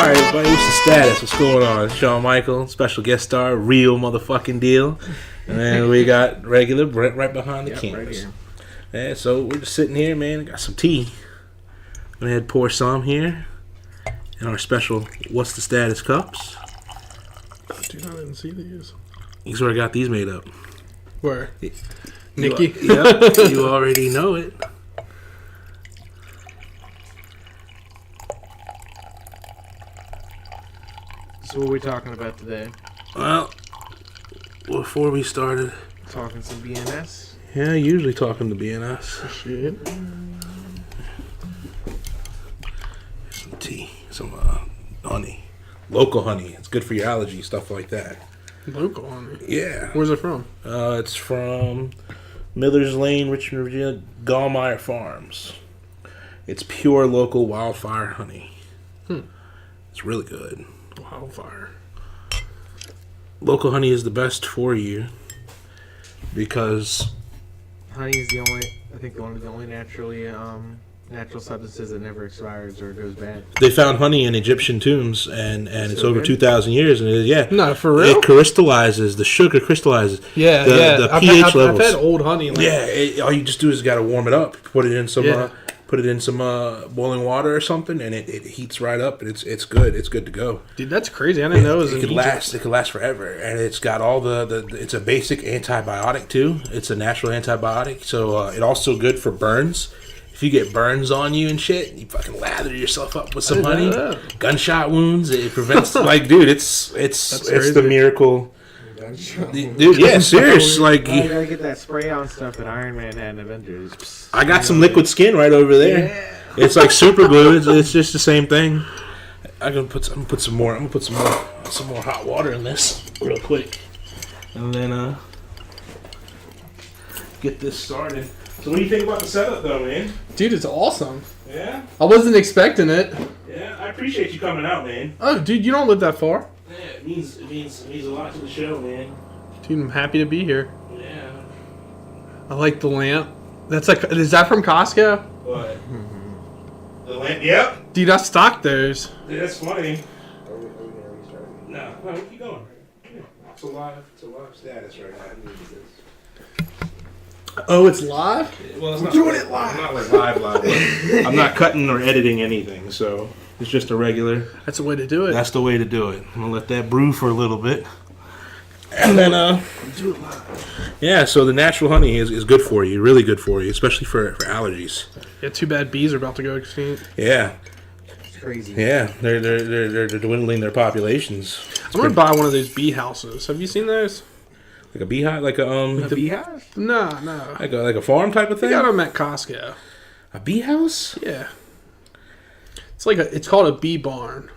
Alright, everybody, what's the status? What's going on? Shawn Michael, special guest star, real motherfucking deal. And then we got regular Brent right behind the cameras. Right Yeah, so we're just sitting here, man. Got some tea. Go ahead, pour some here. And our special What's the Status cups. Dude, I didn't see these. He's already got these made up. Where? Nikki? Yep, you already know it. So what are we talking about today? Well, before we started, Talking some BNS? yeah, usually talking to BNS. Shit. Some tea, some honey. Local honey. It's good for your allergies, stuff like that. Local honey. Yeah. Where's it from? It's from Miller's Lane, Richmond, Virginia, Gallmeyer Farms. It's pure local wildfire honey. It's really good. Wildfire. Local honey is the best for you because Honey is the only natural substances that never expires or goes bad. they found honey in Egyptian tombs and it's So over good? 2,000 years and No, for real? it crystallizes, the sugar crystallizes. Yeah, The I've pH I've levels. had old honey. Like, Yeah, all you just do is got to warm it up, put it in some Yeah. boiling water or something, and it heats right up, and it's good. It's good to go. dude, that's crazy. I didn't know it was It in could Egypt. last. It could last forever, and it's got all the. It's a basic antibiotic too. It's a natural antibiotic, so it's also good for burns. If you get burns on you and shit, you fucking lather yourself up with some didn't honey. know that. Gunshot wounds. It prevents like, dude. It's crazy. the miracle. Dude, yeah, serious. Like, I gotta get that spray on stuff that Iron Man had in Avengers. I got some liquid skin right over there. Yeah. It's like super glue. It's just the same thing. I'm gonna put some more hot water in this real quick, and then get this started. So, what do you think about the setup, though, man? Dude, it's awesome. Yeah, I wasn't expecting it. yeah. I appreciate you coming out, man. Oh, dude, you don't live that far. Yeah, it means a lot to the show, man. Dude, I'm happy to be here. Yeah. I like the lamp. Is that from Costco? What? The lamp. Yep. Dude, I stocked those. Yeah, that's funny. No, keep going. Yeah. It's a live status right now. Oh, it's live? Well, it's not doing it live. Not like live. I'm not cutting or editing anything, so it's just a regular. That's the way to do it. That's the way to do it. I'm gonna let that brew for a little bit, and then yeah. So the natural honey is good for you, really good for you, especially for allergies. Yeah, too bad bees are about to go extinct. Yeah, It's crazy. yeah. They're dwindling their populations. I'm gonna buy one of those bee houses. Have you seen those? Like a beehive, like The beehive? No. like a farm type of I thing. got them at Costco. A bee house. Yeah. It's called a bee barn.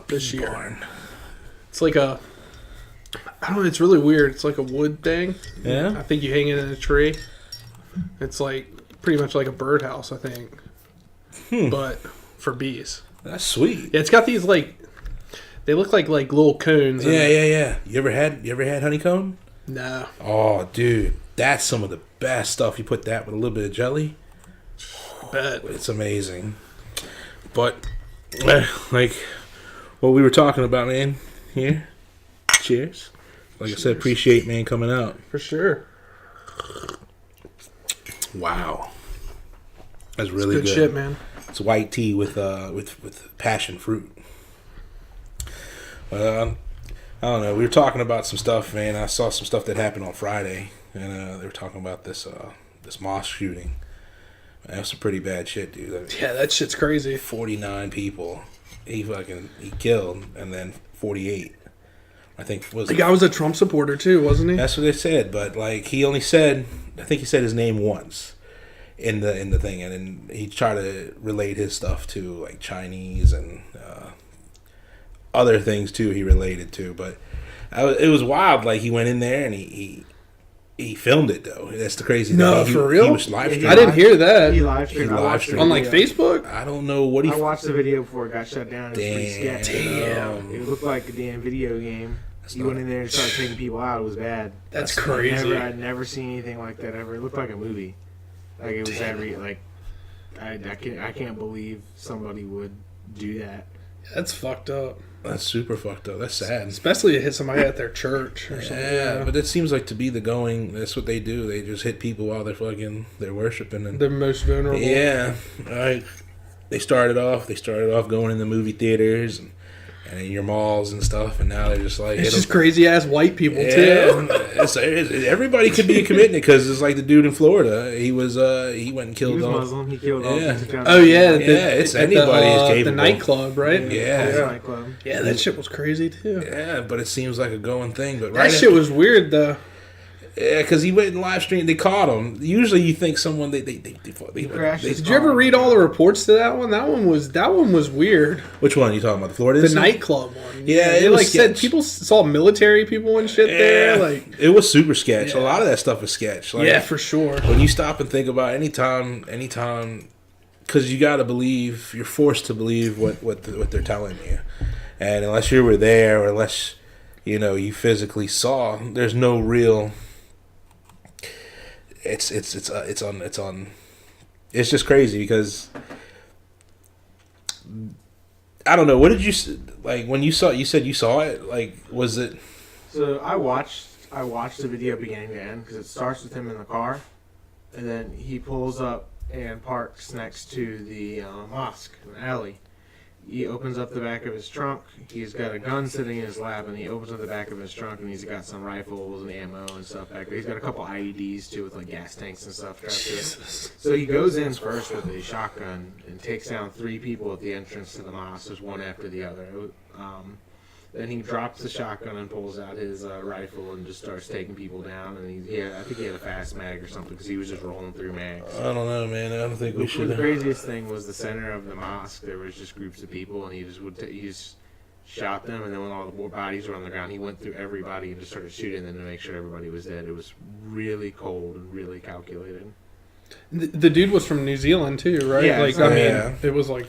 This year. barn. It's like I don't know, it's really weird. It's like a wood thing. I Yeah. think you hang it in a tree. It's like pretty much like a birdhouse, I think. But for bees. That's sweet. Yeah, it's got these they look like little cones. in it. Yeah. You ever had honeycomb? No. Oh, dude, that's some of the best stuff. You put that with a little bit of jelly. Bet. It's amazing. But, like, what we were talking about, man, here. Cheers. Like I said, appreciate, man, coming out. For sure. Wow. That's really Good good. shit, man. It's white tea with passion fruit. I don't know. We were talking about some stuff, man. I saw some stuff that happened on Friday, and they were talking about this mosque shooting. Man, that was some pretty bad shit, dude. Yeah, that shit's crazy. 49 people he killed, and then 48. I think was The guy was a Trump supporter too, wasn't he? that's what they said, but like he only said, I think he said his name once in the thing, and then he tried to relate his stuff to like Chinese and other things too. He related to, but it was wild. Like he went in there and he filmed it though. That's the crazy No, thing. for real? He was live streaming. I didn't hear that. He live streamed. He I live watched the streamed. On like video. Facebook? I don't know what he. I watched the video before it got shut down. It was pretty sketchy. Damn. It looked like a damn video game. He went in there and started taking people out. It was bad. That's crazy. I'd never seen anything like that ever. It looked like a movie. Like it was I can't believe somebody would do that. That's fucked up. That's super fucked up. That's sad. Especially to hit somebody at their church or something. Yeah, but it seems like to be the going. That's what they do. They just hit people while they're worshiping and They're most vulnerable. yeah. Right. They started off going in the movie theaters and in your malls and stuff, and now they're just like It's just crazy ass white people too. Everybody could be committing it because it's like the dude in Florida. He went and He killed was all. Muslim. He killed all Yeah. kinds of Oh yeah, It's anybody is capable. The nightclub, right? Yeah. Nightclub. Yeah, that shit was crazy too. Yeah, but it seems like a going thing. But That shit was weird though. yeah, because he went and live streamed. They caught him. Usually, you think someone they crashed his Did you ever read all the reports to that one? That one was weird. Which one are you talking about? The Florida The incident? nightclub one. Yeah, they it was like said sketch. people saw military people and shit there. Like it was super sketch. Yeah. A lot of that stuff is sketch. Like, yeah, for sure. when you stop and think about anytime, because you got to believe, you're forced to believe what they're telling you, and unless you were there or unless you physically saw, there's no real. It's just crazy because I don't know. What did you like when you saw? You said you saw it. Like, was it? So I watched the video beginning to end because it starts with him in the car, and then he pulls up and parks next to the mosque, an alley. He opens up the back of his trunk. He's got a gun sitting in his lap, and he opens up the back of his trunk, and he's got some rifles and ammo and stuff back there. He's got a couple IEDs too, with like gas tanks and stuff strapped to it. So he goes in first with a shotgun and takes down 3 people at the entrance to the mosque, just one after the other. Then he drops the shotgun and pulls out his rifle and just starts taking people down. And I think he had a fast mag or something because he was just rolling through mags. I don't know, man. I don't think we should. The craziest thing was the center of the mosque. There was just groups of people, and he just shot them. And then when all the bodies were on the ground, he went through everybody and just started shooting them to make sure everybody was dead. It was really cold and really calculated. The dude was from New Zealand too, right? Yeah, like so- I mean, Yeah. it was like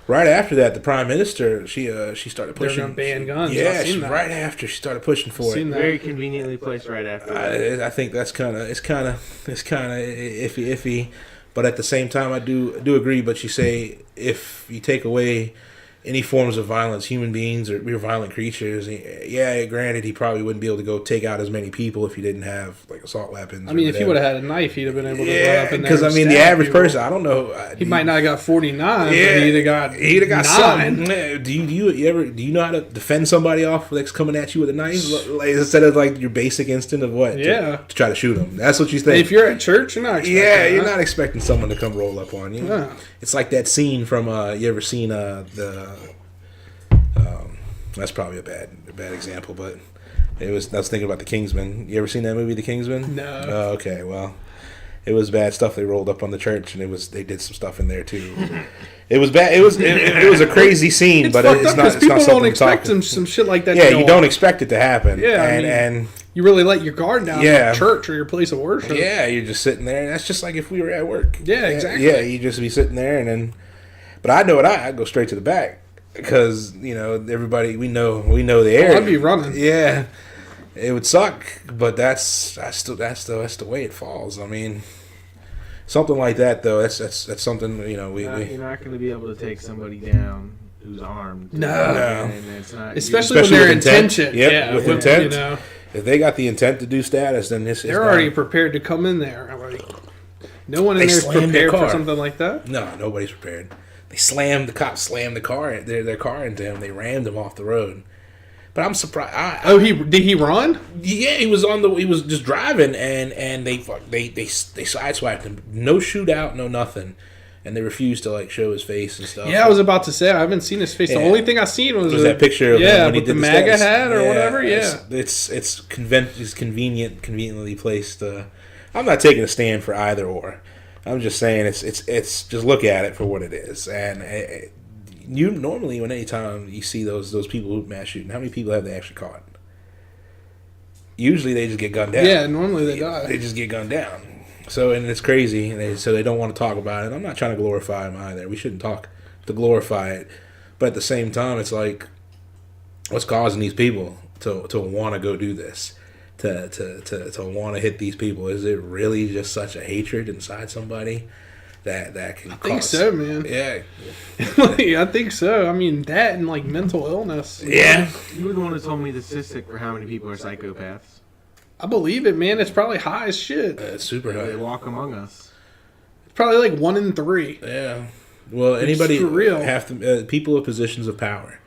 Right after that, the prime minister she started They're pushing. gonna ban guns. Yeah, I've seen that. right after she started pushing for Seen it. that. Very conveniently placed right after that. I think that's kind of iffy, but at the same time, I do agree. But you say if you take away any forms of violence, human beings or we're violent creatures. Yeah, granted, he probably wouldn't be able to go take out as many people if he didn't have like assault weapons. I mean, or if he whatever. would have had a knife, he'd have been able to run Yeah, up in there. because I and mean, the stab average people. person, I don't know. He might not have got 49, Yeah, but he'd have got 9. something. Yeah, do you know how to defend somebody off that's coming at you with a knife? Like, instead of like your basic instinct of what? Yeah. To try to shoot them. That's what you think. If you're at church, you're not expecting Yeah, that. you're not expecting someone to come roll up on you. No. It's like that scene from you ever seen that's probably a bad example, but I was thinking about The Kingsman. You ever seen that movie, The Kingsman? No. Oh, okay, well, it was bad stuff. They rolled up on the church, and they did some stuff in there too. It was bad. It was a crazy scene, It's but fucked it's up not. because It's not people something don't to expect talk. some shit like that. Yeah, to go you don't on. expect it to happen. Yeah, I mean, and you really let your guard down Yeah. at church or your place of worship. yeah, you're just sitting there. That's just like if we were at work. Yeah, exactly. Yeah, you just be sitting there, and then. But I know what I go straight to the back because everybody we know the area. I'd be running. Yeah, it would suck, but that's the way it falls. I mean, something like that though. That's something we You're not going to be able to take somebody down who's armed. No. No. And it's not, Especially when Especially they're with intent. intention. Yep, yeah, with when- intent. If they got the intent to do status, then this is They're already prepared to come in there. Like, no one in They there is slammed their prepared for car. something like that. No, nobody's prepared. The cops slammed the car, their car into him. They rammed him off the road. But I'm surprised. Did he run? Yeah, he was just driving, and they sideswiped him. No shootout, no nothing, and they refused to like show his face and stuff. Yeah, I was about to say I haven't seen his face. The Yeah. only thing I seen was that picture of him when he with did the the MAGA status. hat or whatever. Yeah, it's conveniently placed. I'm not taking a stand for either or. I'm just saying it's just look at it for what it is. And you normally when anytime you see those people who mass shooting, how many people have they actually caught? Usually they just get gunned down. yeah. Normally they die. They just get gunned down. So and it's crazy. So they don't want to talk about it. I'm not trying to glorify them either. We shouldn't talk to glorify it. But at the same time, it's like, what's causing these people to want to go do this? To want to hit these people? Is it really just such a hatred inside somebody that can. I think cause. so, man. Yeah, I think so. I mean, that and like mental illness. yeah. You were the one who told me the statistic for how many people are psychopaths. I believe it, man. It's probably high as shit. It's super They high. walk among us. It's probably like 1 in 3. Yeah. Well, anybody for real. people with positions of power,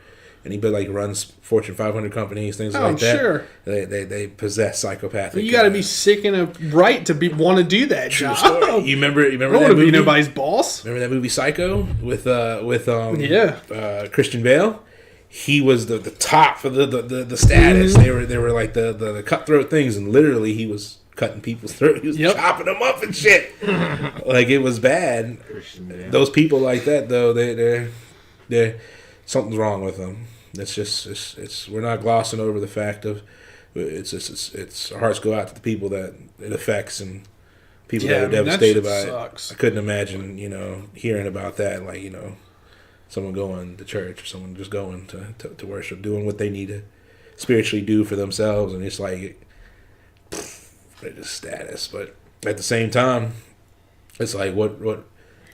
anybody like runs Fortune 500 companies, things Oh, like I'm that. sure. They possess psychopathic. But you got to be sick and a right to want to do that True job. story. You remember I don't that want to movie? be nobody's boss. Remember that movie Psycho with Yeah. Christian Bale? He was the top of the status. Mm-hmm. They were like the cutthroat things, and literally he was cutting people's throats. He was Yep. chopping them up and shit. Like it was bad. Christian Bale. Those people like that though, they're something's wrong with them. It's just it's we're not glossing over the fact of it's our hearts go out to the people that it affects and people that are devastated by it. sucks. I couldn't imagine, hearing about that, like, someone going to church or someone just going to worship, doing what they need to spiritually do for themselves, and it's like they're just status. But at the same time, it's like what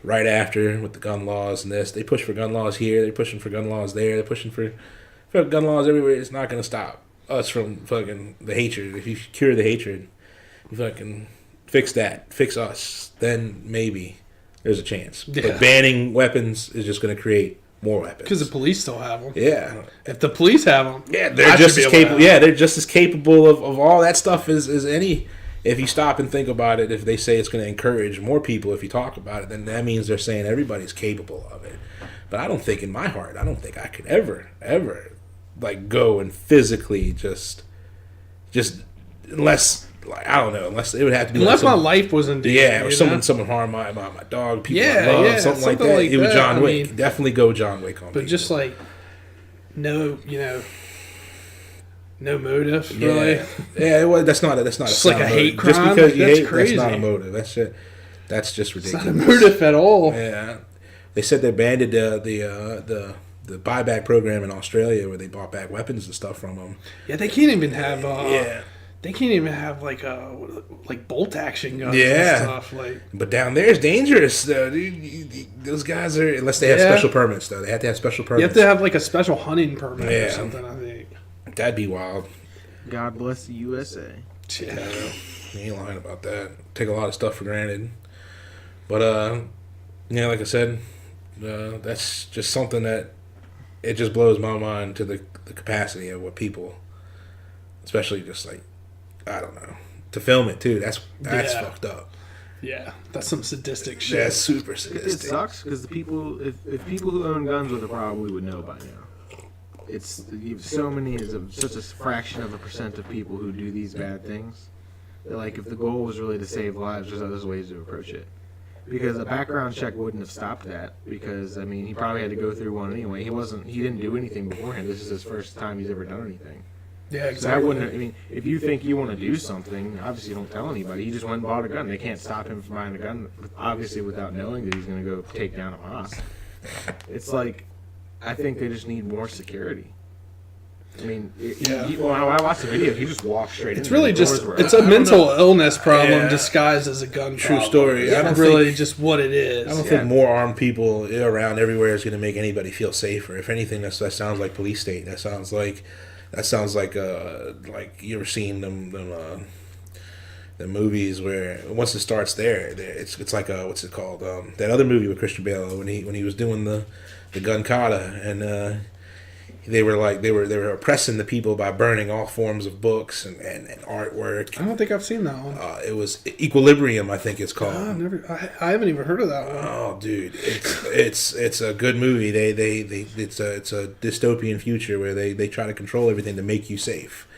right after with the gun laws and this, they push for gun laws here, they're pushing for gun laws there, they're pushing for gun laws everywhere. It's not going to stop us from fucking the hatred. If you cure the hatred, you fucking fix us, then maybe there's a chance. Yeah. But banning weapons is just going to create more weapons. Because the police still have them. Yeah. If the police have them, Yeah, they're just as capable. Yeah, they're just as capable of all that stuff as any. If you stop and think about it, if they say it's going to encourage more people, if you talk about it, then that means they're saying everybody's capable of it. But I don't think in my heart, I don't think I could ever, like go and physically just unless. Like, I don't know, unless it would have to be unless like my life was in danger. yeah, or you someone know? harm my dog, people Yeah, I love, yeah, something like something that. like It was that. John I Wick. mean, Definitely go John Wick on But people. just like, no motive, yeah, really. yeah. Well, that's not a Just sound like a motive. hate Just crime? because you That's hate, crazy. that's not a motive. That's just It's ridiculous. not a motive at all. Yeah, they said they banned the buyback program in Australia where they bought back weapons and stuff from them. Yeah, they can't even have. Yeah. They can't even have like bolt action guns Yeah. and stuff. Like, But down there is dangerous, though, dude. Those guys are, unless they have Yeah. special permits, though. They have to have special you permits. have to have like a special hunting permit or Yeah. something. I think. That'd be wild. God bless the USA. Yeah. You ain't lying about that. Take a lot of stuff for granted. But, like I said, that's just something that it just blows my mind to the capacity of what people, especially just like, I don't know, to film it too. That's Yeah. fucked up. Yeah, that's some sadistic shit. That's super It sadistic. sucks because the people, if people who own guns were the problem, we would know by now. It's so many is such a fraction of a percent of people who do these bad things. That, like, if the goal was really to save lives, there's other ways to approach it. Because a background check wouldn't have stopped that. Because I mean, he probably had to go through one anyway. He didn't do anything beforehand. This is his first time he's ever done anything. Yeah, So that exactly. wouldn't. I mean, if you think you want to do something, obviously don't tell anybody. He just went and bought a gun. They can't stop him from buying a gun, obviously without knowing that he's going to go take down a mosque. It's like, I think they just need more security. I mean, when I watched the video, he just walked straight. It's in. really The doors just were it's up. a mental illness problem Yeah. disguised as a gun True problem. story. It's I don't really think- just what it is. I don't Yeah. think more armed people around everywhere is going to make anybody feel safer. If anything, that sounds like police state. That sounds like you ever seen them the movies where once it starts there, it's like what's it called? That other movie with Christian Bale when he was doing the gun kata and. They were oppressing the people by burning all forms of books and artwork. I don't think I've seen that one. It was Equilibrium, I think it's called. I haven't even heard of that one. Oh, dude, it's a good movie. It's a dystopian future where they try to control everything to make you safe.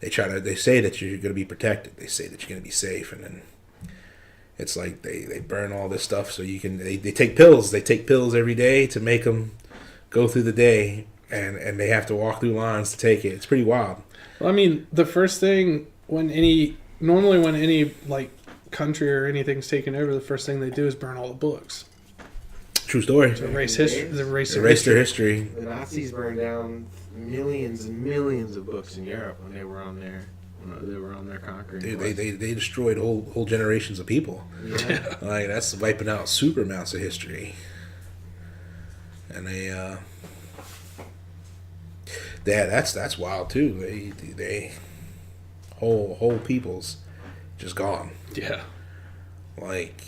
They say that you're going to be protected. They say that you're going to be safe, and then it's like they burn all this stuff so you can. They take pills. They take pills every day to make them go through the day, and they have to walk through lines to take it. It's pretty wild. Well, I mean, the first thing when any like country or anything's taken over, the first thing they do is burn all the books. True story. To erase history. Erase Their history. The Nazis burned down millions and millions of books in Europe when they were on They were on their conquering. Dude, quest. they destroyed whole generations of people. Yeah. Like that's wiping out super amounts of history. And yeah, that's wild too. They whole peoples just gone. Yeah. Like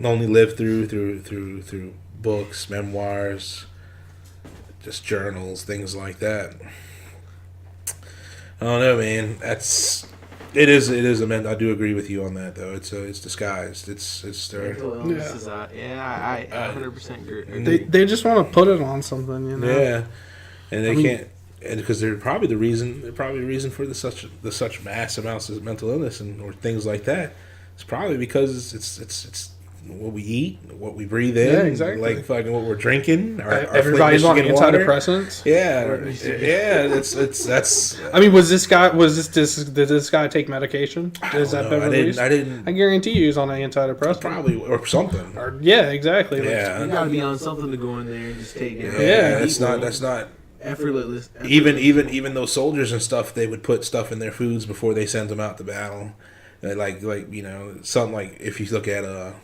only lived through books, memoirs, just journals, things like that. I don't know, man. It is I do agree with you on that, though. It's disguised. It's their Mental illness is I 100% agree. They just want to put it on something, you know. yeah, and they can't, and because they're probably the reason for the such mass amounts of mental illness or things like that. It's probably because it's what we eat, what we breathe in, Yeah, exactly. like fucking what we're drinking. Everybody's on Flint, Michigan water. antidepressants. Yeah. That's. I mean, did this guy take medication? Has that been released? I didn't. I guarantee you he's on an antidepressant. Probably or something. Yeah, exactly. Yeah. You gotta be on something to go in there and just take it. Yeah. That's not. Effortless. Even those soldiers and stuff, they would put stuff in their foods before they sent them out to battle. Like something like if you look at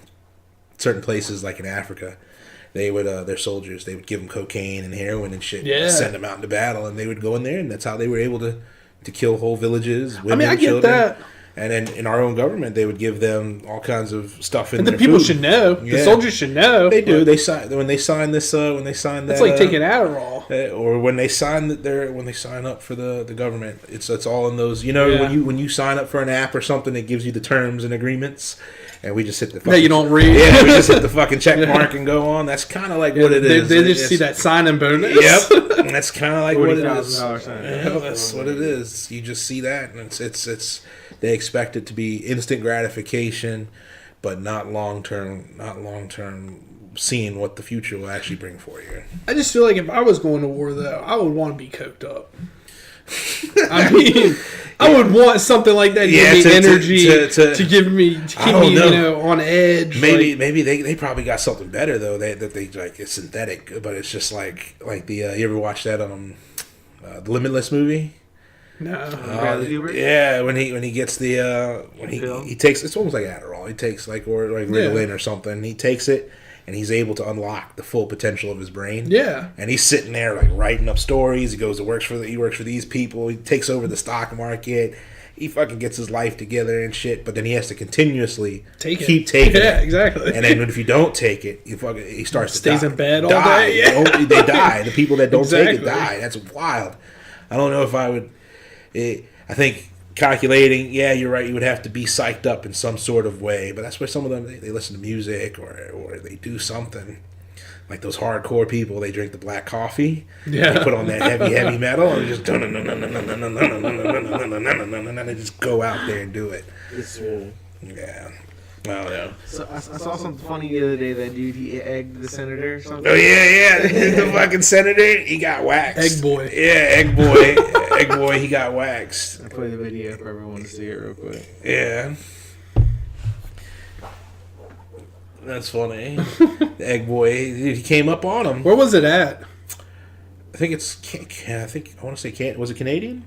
certain places like in Africa, they would their soldiers, they would give them cocaine and heroin and shit. Yeah. And send them out into battle, and they would go in there, and that's how they were able to kill whole villages. Women, I get children. that. And then in our own government, they would give them all kinds of stuff in And the their people food. should know. The Yeah. soldiers should know. They do. They sign when they sign this. When they sign that. It's like taking Adderall. Or when they sign when they sign up for the government, it's all in those. You know, Yeah. when you sign up for an app or something, it gives you the terms and agreements, and we just hit the. That you don't read. Yeah, we just hit the fucking check mark and go on. That's kind of like what it is. They just see that sign-in bonus. Yep, that's kind of like what it is. $40,000 Yeah, that's what it is. You just see that, and it's they expect it to be instant gratification, but not long term. Not long term. Seeing what the future will actually bring for you. I just feel like if I was going to war, though, I would want to be coked up. I mean, I would want something like that to give me energy, to keep me on edge. Maybe they probably got something better though. That they like it's synthetic, but it's just like the you ever watch that the Limitless movie? No. Yeah, when he gets the when he takes it's almost like Adderall. He takes like Ritalin or something. He takes it. And he's able to unlock the full potential of his brain. Yeah. And he's sitting there like writing up stories. He goes to he works for these people. He takes over the stock market. He fucking gets his life together and shit. But then he has to continuously keep taking it. Yeah, exactly. And then if you don't take it, he starts to stays die. in bed all day. Yeah. They die. The people that don't take it Exactly. die. That's wild. I don't know if I would. I think. Calculating, yeah, you're right. You would have to be psyched up in some sort of way, but that's where some of them they listen to music or they do something. Like those hardcore people, they drink the black coffee. Yeah, they put on that heavy metal and just and they just go out there and do it. It's Yeah. I don't know. So I saw something funny the other day. That dude, he egged the senator or something. Oh yeah. The fucking senator, he got waxed. Egg boy. Yeah, egg boy. Egg boy, he got waxed. I'll play the video for everyone to see it real quick. Yeah. That's funny. The egg boy, he came up on him. Where was it at? I think I want to say was it Canadian?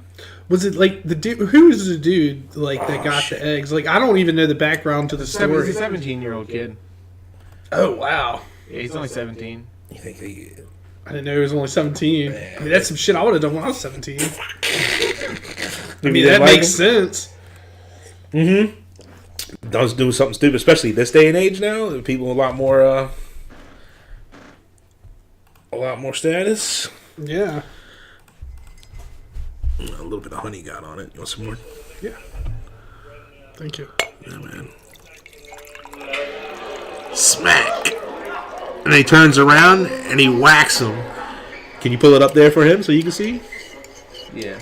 Was it like the dude? Who was the dude that got the eggs? Like I don't even know the background to the story. He's a 17-year-old kid. Oh wow! Yeah, he's only 17. You think I didn't know he was only 17. Man. I mean, that's some shit I would have done when I was 17. I mean, they that like makes sense. Mm-hmm. Does do something stupid, especially this day and age now. People a lot more status. Yeah. A little bit of honey got on it. You want some more? Yeah. Thank you. Yeah, man. Smack. And he turns around and he whacks him. Can you pull it up there for him so you can see? Yeah.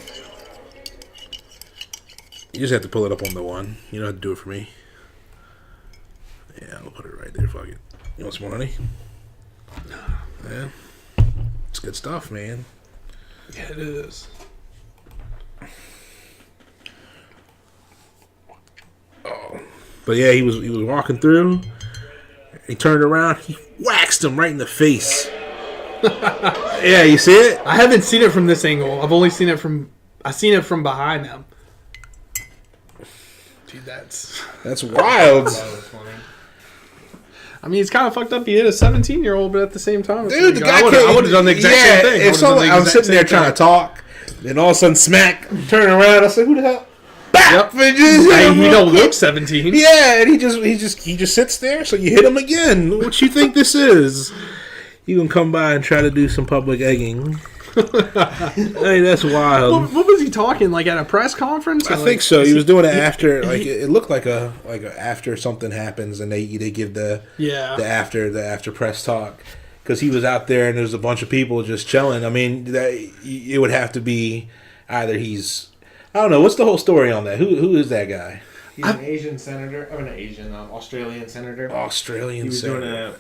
You just have to pull it up on the one. You don't have to do it for me. Yeah, I'll put it right there. Fuck it. You want some more honey? Yeah. It's good stuff, man. Yeah, it is. Oh. But yeah, he was walking through. He turned around. He waxed him right in the face. Yeah, you see it? I haven't seen it from this angle. I've only seen it from. I seen it from behind him. Dude, that's wild. That was funny. I mean, it's kind of fucked up. He hit a 17-year-old, but at the same time, dude, the guy I would have done the exact same thing. If I was sitting there trying to talk, then all of a sudden, smack, turn around. I said, "Who the hell?" Bap! Yep. He don't look 17. Yeah, and he just sits there. So you hit him again. What you think this is? You gonna come by and try to do some public egging? Hey, that's wild. What was he talking like at a press conference? I think so. He was doing it after, like it looked like a after something happens, and they give the after press talk, because he was out there and there's a bunch of people just chilling. I mean, it would have to be either he's, I don't know, what's the whole story on that? Who is that guy? He's an Asian senator. I mean, Australian senator. Australian he was senator.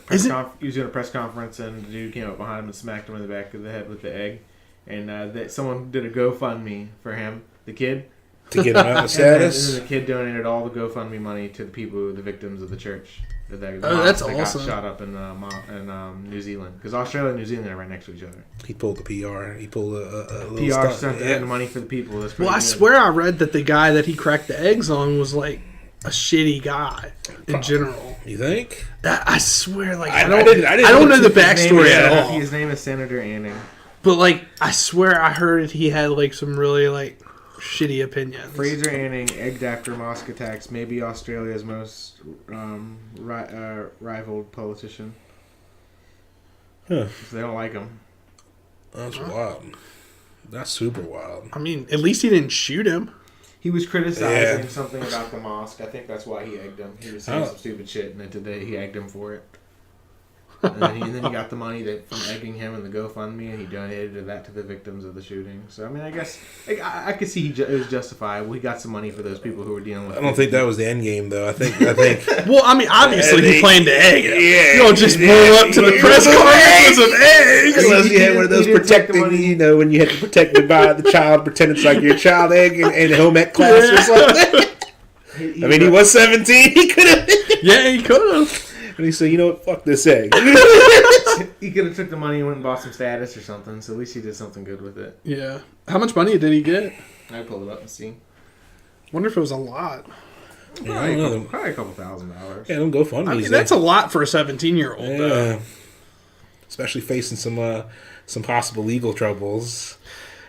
Doing a press conference, and the dude came up behind him and smacked him in the back of the head with the egg. And someone did a GoFundMe for him, the kid, to get him out of status. And then the kid donated all the GoFundMe money to the people, the victims of the church. That's awesome. Got shot up in New Zealand, because Australia and New Zealand are right next to each other. He pulled the PR. He pulled a little PR stunt. sent the money for the people. That's I swear I read that the guy that he cracked the eggs on was like a shitty guy in general. You think? I swear, like I didn't don't know the backstory at all. His name is Senator Anning. But like I swear I heard he had like some really like shitty opinions. Fraser Anning, egged after mosque attacks, maybe Australia's most rivaled politician. Huh. If they don't like him. That's wild. That's super wild. I mean, at least he didn't shoot him. He was criticizing something about the mosque. I think that's why he egged him. He was saying some stupid shit, and then today he egged him for it. And then he got the money from egging him and the GoFundMe, and he donated that to the victims of the shooting. So I mean, I guess I could see it was justifiable. He got some money for those people who were dealing with. I don't think that was the end game, though. I think. Well, I mean, obviously he planned to egg him. Yeah, you don't just roll up to the press conference with eggs. Unless you had one of those protecting, when you had to protect the child, pretend it's like your child egg in home ec class or something. I mean, he was 17. He could have. Yeah, he could have. And he said, "You know what? Fuck this egg." He could have took the money and went and bought some status or something. So at least he did something good with it. Yeah. How much money did he get? I pulled it up and see. Wonder if it was a lot. Probably a couple $1,000. Yeah, don't go fund. I mean, that's a lot for a 17-year-old. Yeah. Though. Especially facing some possible legal troubles.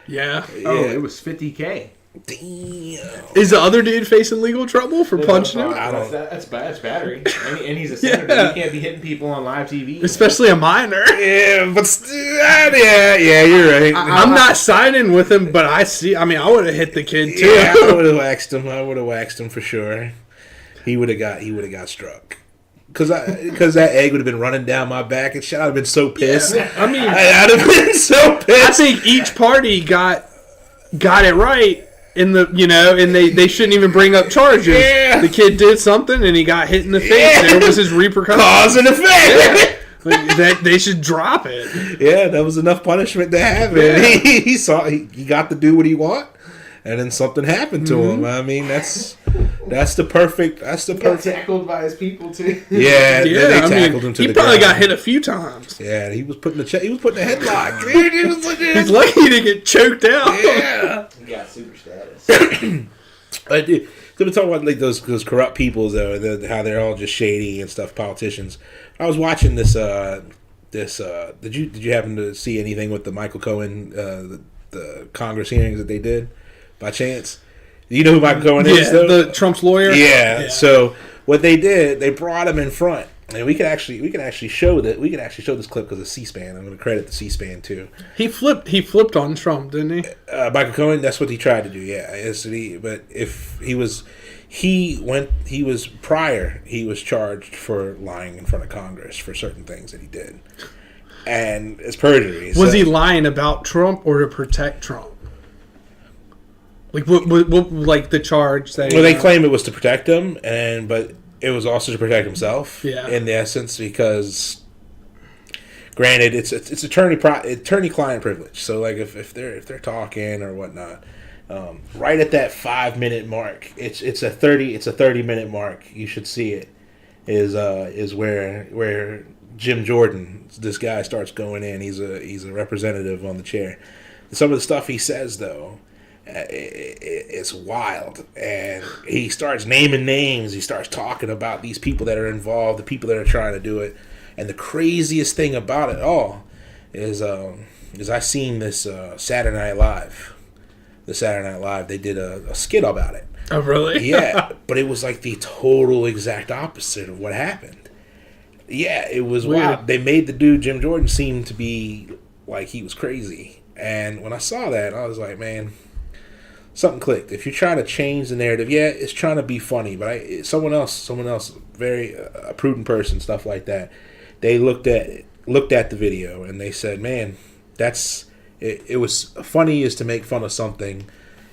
Yeah. Oh, it was $50K. Damn. Is the other dude facing legal trouble for punching him? That's battery. And he's a senator. Yeah. He can't be hitting people on live TV. Especially a minor. Yeah, but yeah, you're right. I'm not siding with him, but I would have hit the kid too. Yeah, I would have waxed him for sure. He would have got struck. Because that egg would have been running down my back, and shit, I'd have been so pissed. Yeah, I mean, I'd have been so pissed. I think each party got it right. And they shouldn't even bring up charges. Yeah. The kid did something and he got hit in the face. Yeah. There was his repercussions. Cause and effect. Yeah. They should drop it. Yeah, that was enough punishment to have it. Yeah. He got to do what he want, and then something happened to him. I mean, that's the perfect. He got tackled by his people too. Yeah, they tackled him to the ground. He probably got hit a few times. Yeah, he was putting a headlock. He's lucky to get choked out. Yeah, he got super status. We're talking about like those corrupt people though, how they're all just shady and stuff. Politicians. I was watching this. Did you happen to see anything with the Michael Cohen the Congress hearings that they did by chance? You know who Michael Cohen is? Yeah, the Trump's lawyer. Yeah. So what they did, they brought him in front, and we could actually show this clip because of C-SPAN. I'm going to credit the C-SPAN too. He flipped on Trump, didn't he? Michael Cohen. That's what he tried to do. Yeah. But if he was charged for lying in front of Congress for certain things that he did, and it's perjury. Was he lying about Trump or to protect Trump? Like what like the charge that? Well, they claim it was to protect him, but it was also to protect himself. Yeah. In the essence, because granted, it's attorney-client privilege. So like if they're talking or whatnot, right at that 5-minute mark, it's a 30-minute mark. You should see it. Is where Jim Jordan, this guy, starts going in. He's a representative on the chair. Some of the stuff he says though. It's wild. And he starts naming names. He starts talking about these people that are involved, the people that are trying to do it. And the craziest thing about it all is I seen this Saturday Night Live. The Saturday Night Live, they did a skit about it. Oh, really? Yeah, but it was like the total exact opposite of what happened. Yeah, it was weird. Wild. They made the dude, Jim Jordan, seem to be like he was crazy. And when I saw that, I was like, man, something clicked. If you're trying to change the narrative, yeah, it's trying to be funny, but someone else, very a prudent person, stuff like that, they looked at the video and they said, man, it was funny is to make fun of something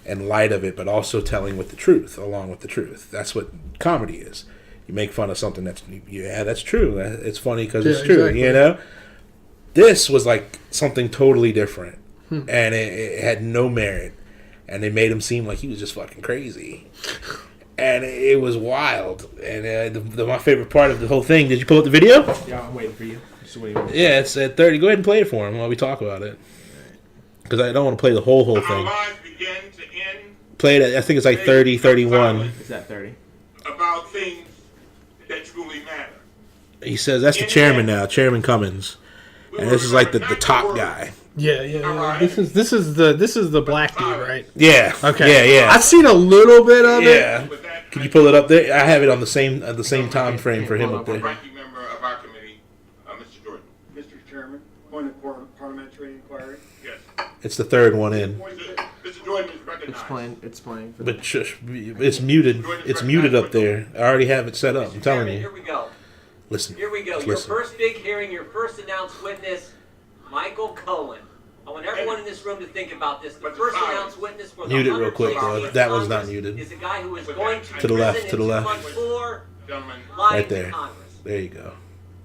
and light of it, but also telling with the truth, along with the truth. That's what comedy is. You make fun of something that's true. It's funny because it's true, exactly. You know? This was like something totally different, and it had no merit, and they made him seem like he was just fucking crazy. And it was wild. And my favorite part of the whole thing, did you pull up the video? Yeah, I'm waiting for you. Yeah, it's at 30. Go ahead and play it for him while we talk about it. Because I don't want to play the whole thing. Our lives begin to end. Play it, I think it's like 30, 31. Is that 30? About things that truly matter. He says, that's the chairman now, Chairman Cummins. And this is like the top guy. Yeah. This is the black dude, right? Yeah. Okay. Yeah. I've seen a little bit of it. Yeah. Can you pull it up there? I have it on the same time frame for him up there. Ranking member of our committee, Mr. Jordan. Mr. Chairman, point of parliamentary inquiry. Yes. It's the third one in. Mr. Jordan is recognized. It's playing. But it's muted. It's muted up there. I already have it set up. I'm telling you. Here we go. Listen. Here we go. Just Your listen. first big hearing, your first announced witness, Michael Cohen. I want everyone in this room to think about this. The first announced witness for the Mute it real quick, though. That one's not muted. Is a guy who is going to To the left, prison to the in 2 left. months for Gentlemen. lying Right there. to Congress. There you go.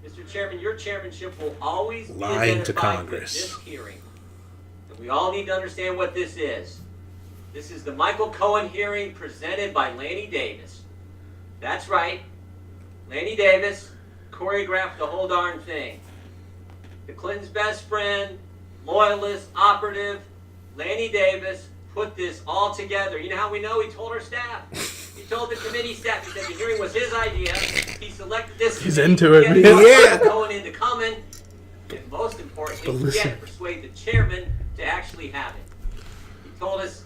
Mr. Chairman, your chairmanship will always be Lying to identified Congress. with this hearing. And we all need to understand what this is. This is the Michael Cohen hearing presented by Lanny Davis. That's right. Lanny Davis choreographed the whole darn thing. The Clintons' best friend, loyalist, operative, Lanny Davis put this all together. You know how we know? He told our staff. He told the committee staff. He said the hearing was his idea. He selected this. He's into it. Yeah. Going into coming. And most importantly, he had to persuade the chairman to actually have it. He told us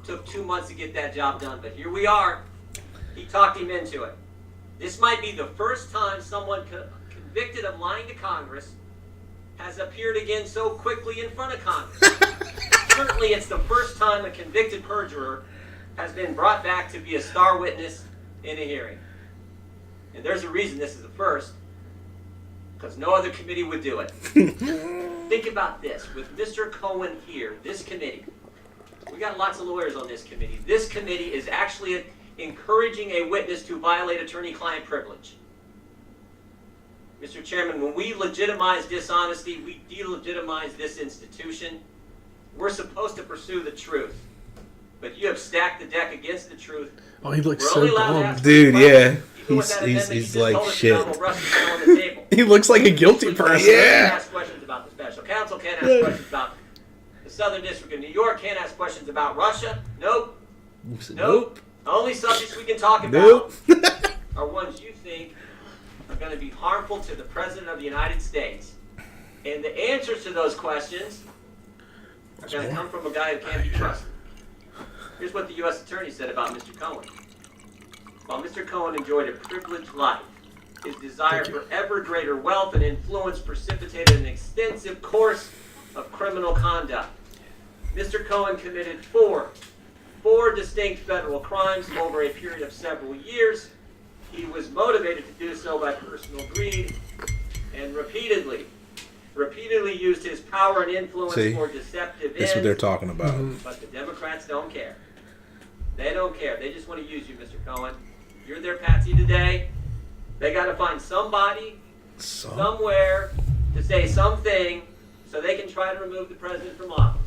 it took 2 months to get that job done, but here we are. He talked him into it. This might be the first time someone convicted of lying to Congress has appeared again so quickly in front of Congress. Certainly it's the first time a convicted perjurer has been brought back to be a star witness in a hearing. And there's a reason this is the first, because no other committee would do it. Think about this. With Mr. Cohen here, this committee, we got lots of lawyers on this committee. This committee is actually encouraging a witness to violate attorney-client privilege. Mr. Chairman, when we legitimize dishonesty, we delegitimize this institution. We're supposed to pursue the truth. But you have stacked the deck against the truth. Oh, he looks so bummed. Dude, yeah. He's like shit. He looks like a guilty person. Yeah. Can't ask questions about the special counsel, can't ask questions about the Southern District of New York, can't ask questions about Russia. Nope. Nope. The only subjects we can talk about are ones you think are going to be harmful to the President of the United States. And the answers to those questions are going to come from a guy who can't be trusted. Here's what the U.S. Attorney said about Mr. Cohen. While Mr. Cohen enjoyed a privileged life, his desire for ever greater wealth and influence precipitated an extensive course of criminal conduct. Mr. Cohen committed four distinct federal crimes over a period of several years. He was motivated to do so by personal greed and repeatedly used his power and influence for deceptive ends. That's what they're talking about. But the Democrats don't care. They don't care. They just want to use you, Mr. Cohen. You're their patsy today. They got to find somebody, somewhere, to say something so they can try to remove the president from office.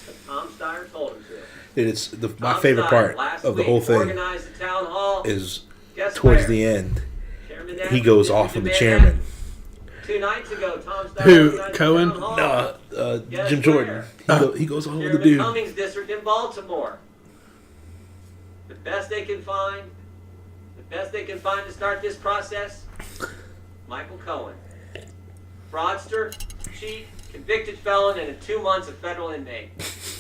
But Tom Steyer told him to. Dude, it's my favorite part of the whole thing is towards the end. He goes off on the chairman. 2 nights ago, Tom Steyer Who? Cohen? No, Jim Jordan. He goes all over the Chairman dude. Cummings District in Baltimore. The best they can find to start this process, Michael Cohen. Fraudster, cheat, convicted felon, and in 2 months a federal inmate.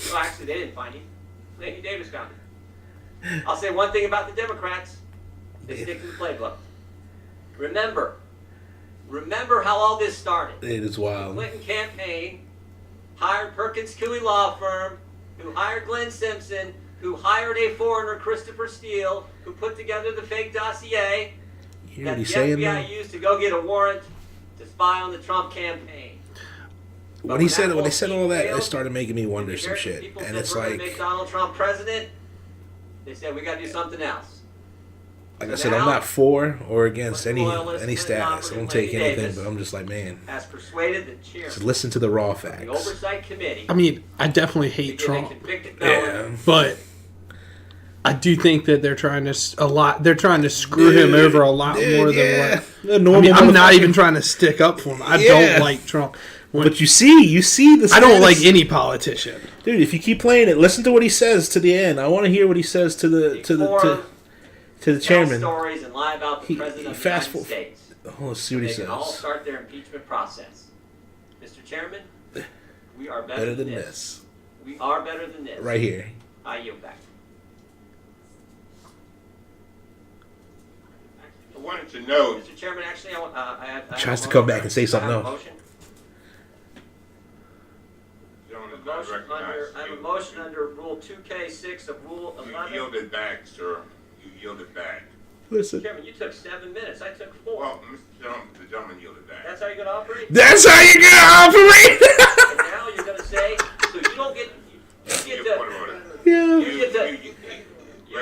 Well, actually, they didn't find him. Lady Davis found him. I'll say one thing about the Democrats. They stick to the playbook. Remember how all this started. It is wild. The Clinton campaign hired Perkins Coie law firm, who hired Glenn Simpson, who hired a foreigner, Christopher Steele, who put together the fake dossier that the FBI used to go get a warrant to spy on the Trump campaign. When they said all that, it started making me wonder some shit. And it's like, make Donald Trump president. They said we got to do something else. Like I said, I'm not for or against any status. I don't take anything, but I'm just like, man, has persuaded the chairman. Just listen to the raw The facts. Oversight Committee. I mean, I definitely hate Trump. Yeah. But I do think that they're trying to They're trying to screw him over a lot more than what. I'm not even trying to stick up for him. I don't like Trump. But you see the status. I don't like any politician, dude. If you keep playing it, listen to what he says to the end. I want to hear what he says to the chairman. Stories and lie about the president of the United States. Oh, let's see what he says. They can all start their impeachment process. Mr. Chairman, we are better than this. We are better than this. Right here. I yield back. I wanted to know. Mr. Chairman, actually, I tries to come back and say something else. I have a motion under Rule 2K6 of Rule 11. You yielded back, sir. You yielded back. Listen. Chairman, you took 7 minutes. I took 4. Well, the gentleman yielded back. That's how you're going to operate? That's how you're going to operate! And now you're going to say, so you don't get... You get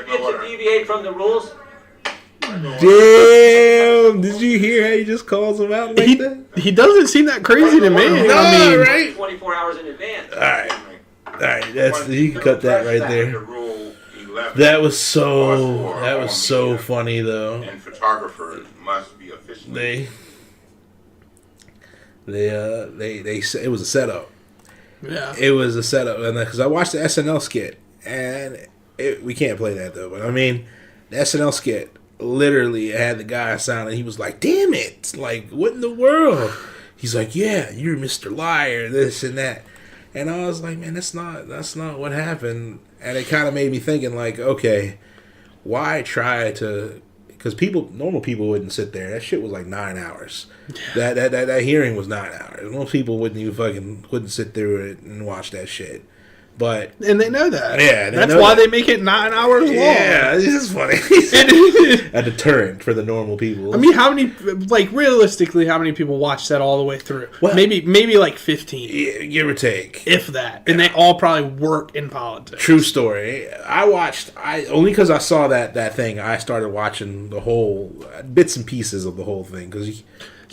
to deviate from the rules? Damn! Did you hear how he just calls him out like that? He doesn't seem that crazy to me. No, I mean, right? 24 hours in advance. All right. You can cut that right there. That was so funny though. And photographers must be officially. They said it was a setup. Yeah. It was a setup, and because I watched the SNL skit, and we can't play that though. But I mean, the SNL skit literally had the guy sounding. He was like, "Damn it! Like, what in the world?" He's like, "Yeah, you're Mr. Liar, this and that," and I was like, "Man, that's not what happened." And it kind of made me thinking, like, okay, why try to? Because normal people wouldn't sit there. That shit was like 9 hours. That hearing was 9 hours. Most people wouldn't sit through it and watch that shit. And they know that. Yeah, that's why they make it 9 hours long. Yeah, this is funny. A deterrent for the normal people. I mean, realistically, how many people watch that all the way through? Well, maybe like 15. Yeah, give or take. If that. And they all probably work in politics. True story. Only because I saw that thing, I started watching the whole, bits and pieces of the whole thing. Because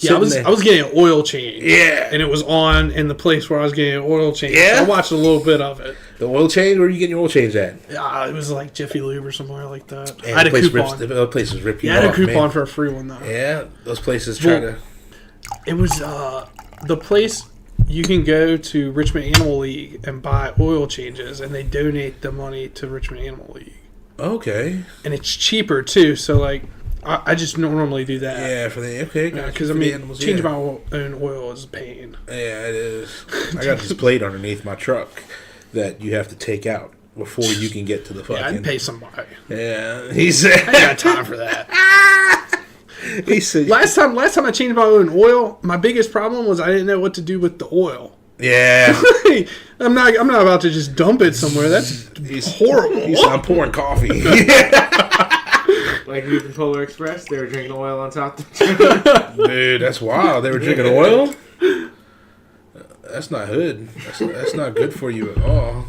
I was getting an oil change. Yeah. And it was on in the place where I was getting an oil change. Yeah. So I watched a little bit of it. The oil change? Where are you getting your oil change at? It was like Jiffy Lube or somewhere like that. And I had a coupon. The places rip you off. I had a coupon for a free one, though. Yeah, those places try to... It was the place you can go to Richmond Animal League and buy oil changes, and they donate the money to Richmond Animal League. Okay. And it's cheaper, too, so, like... I just normally do that. Yeah, because changing my own oil is a pain. Yeah, it is. I got this plate underneath my truck that you have to take out before you can get to the fucking. Yeah, I'd pay somebody. Yeah, he said. I ain't got time for that. He said. Last time I changed my own oil, my biggest problem was I didn't know what to do with the oil. Yeah. I'm not about to just dump it somewhere. That's horrible. I'm pouring coffee. Like leaving Polar Express, they were drinking oil on top. Dude, that's wild. They were drinking oil? That's not good. That's not good for you at all.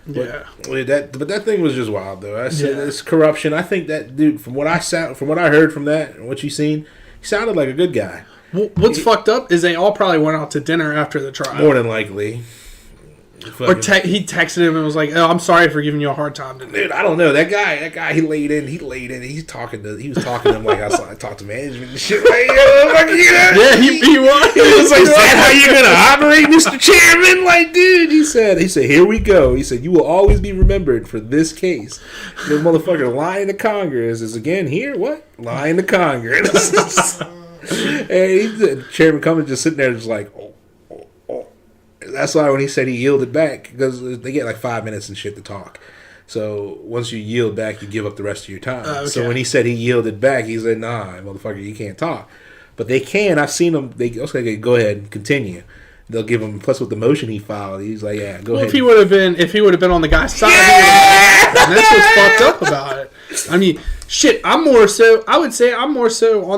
Yeah. But that thing was just wild, though. I said it's corruption. I think that dude, from what I heard from that and what you seen, he sounded like a good guy. What's fucked up is they all probably went out to dinner after the trial. More than likely. Or he texted him and was like, "Oh, I'm sorry for giving you a hard time today." Dude, I don't know. That guy, he laid in. He was talking to him like I talked to management and shit. Like, yo, fuck you. Yeah, he was. He was like, is that how you're gonna operate, Mr. Chairman? Like, dude, he said, here we go. He said, you will always be remembered for this case. The motherfucker lying to Congress is again here. What? Lying to Congress. And Chairman Cummings just sitting there, just like, oh. That's why when he said he yielded back, because they get like 5 minutes and shit to talk. So once you yield back, you give up the rest of your time. Okay. So when he said he yielded back, he said, nah, motherfucker, you can't talk. But they can. I've seen them. They okay, go ahead and continue. They'll give him, plus with the motion he filed, he's like, yeah, go ahead. If he would have been on the guy's side, and that's what's fucked up about it. I mean, shit, I would say I'm more so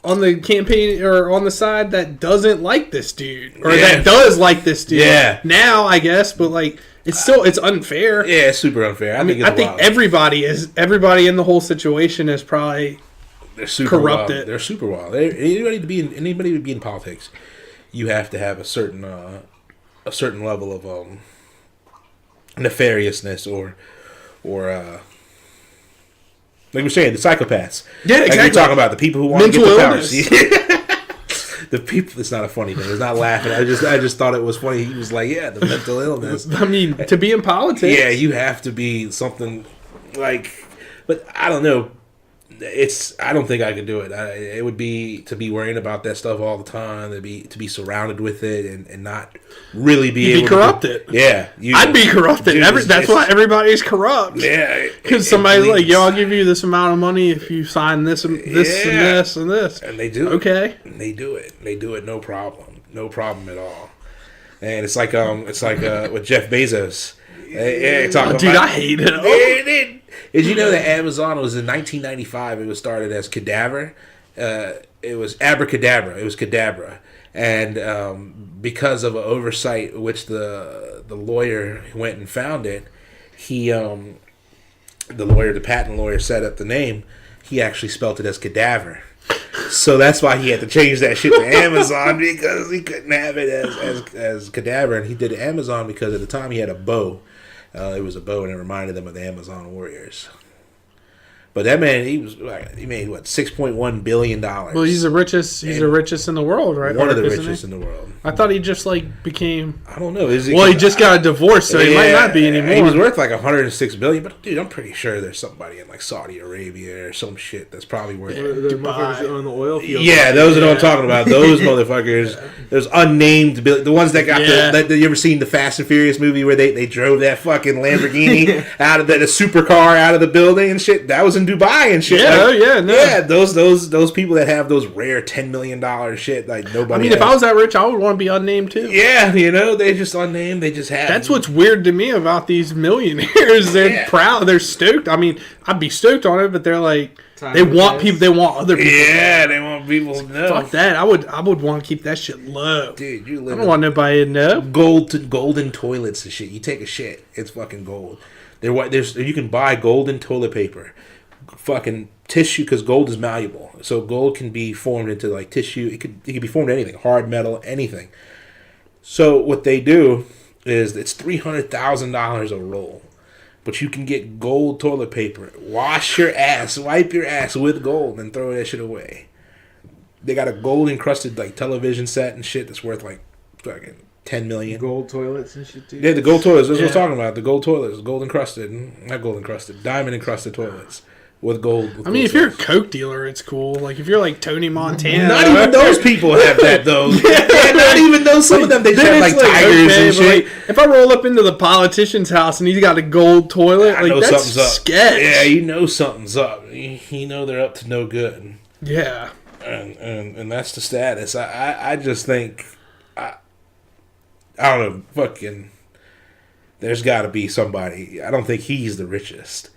on the campaign or on the side that doesn't like this dude, or that does like this dude. Yeah. Now, I guess, but like it's unfair. Yeah, it's super unfair. I think everybody in the whole situation is probably corrupted. Wild. They're super wild. Anybody to be in politics, you have to have a certain level of nefariousness or like we're saying, the psychopaths. Yeah, exactly. Like we're talking about the people who want to get the powers. The people. It's not a funny thing. It's not laughing. I just thought it was funny. He was like, yeah, the mental illness. I mean, to be in politics. Yeah, you have to be something like. But I don't know. I don't think I could do it. It would be to be worrying about that stuff all the time. To be surrounded with it and not really be able corrupted. I'd be corrupted. That's why everybody's corrupt. Yeah, because somebody's like, "Yo, I'll give you this amount of money if you sign this and this and this and this." And they do. Okay. And they do it. They do it. No problem. No problem at all. And it's like with Jeff Bezos. I hate it. Did you know that Amazon was in 1995? It was started as Cadaver. It was Abracadabra. It was Cadabra, and because of an oversight, which the lawyer went and found it, the patent lawyer set up the name. He actually spelt it as Cadaver. So that's why he had to change that shit to Amazon, because he couldn't have it as Cadaver, and he did Amazon because at the time he had a bow. It was a bow, and it reminded them of the Amazon warriors. But that man, he made what, $6.1 billion. Well, he's the richest. He's the richest in the world, right? One of the richest in the world. I thought he just became. I don't know. He just got a divorce, so he might not be anymore. He was worth like $106 billion. But dude, I'm pretty sure there's somebody in like Saudi Arabia or some shit that's probably worth. The motherfuckers on the oil field. Yeah, those are what I'm talking about. Those motherfuckers. Those unnamed, the ones that got you ever seen the Fast and Furious movie where they drove that fucking Lamborghini out of the supercar out of the building and shit? That was in Dubai and shit. Yeah, those people that have those rare $10 million shit, like nobody. I mean, if I was that rich, I would want to be unnamed too. Yeah, they just unnamed. They just have. That's what's weird to me about these millionaires. They're proud. They're stoked. I mean, I'd be stoked on it, but they're like. They want people. They want other people. Yeah, they want people to know. Fuck that. I would want to keep that shit low. Dude, I don't want nobody to know. Golden toilets and shit. You take a shit, it's fucking gold. You can buy golden toilet paper, fucking tissue, because gold is malleable. So gold can be formed into like tissue. It could be formed into anything, hard metal, anything. So what they do is it's $300,000 a roll. But you can get gold toilet paper, wash your ass, wipe your ass with gold, and throw that shit away. They got a gold encrusted like television set and shit that's worth like fucking $10 million. Gold toilets and shit too. Yeah, the gold toilets. That's what I'm talking about. The gold toilets, gold encrusted, not gold encrusted, diamond encrusted toilets. With gold. I mean, if you're a coke dealer, it's cool. Like, if you're like Tony Montana. Not even those people have that, though. Not even those. Some of them, they just have like tigers and shit. Like, if I roll up into the politician's house and he's got a gold toilet, I know that's something's sketch. Yeah, you know something's up. You know they're up to no good. Yeah. And that's the status. I just think, I don't know, fucking, there's got to be somebody. I don't think he's the richest.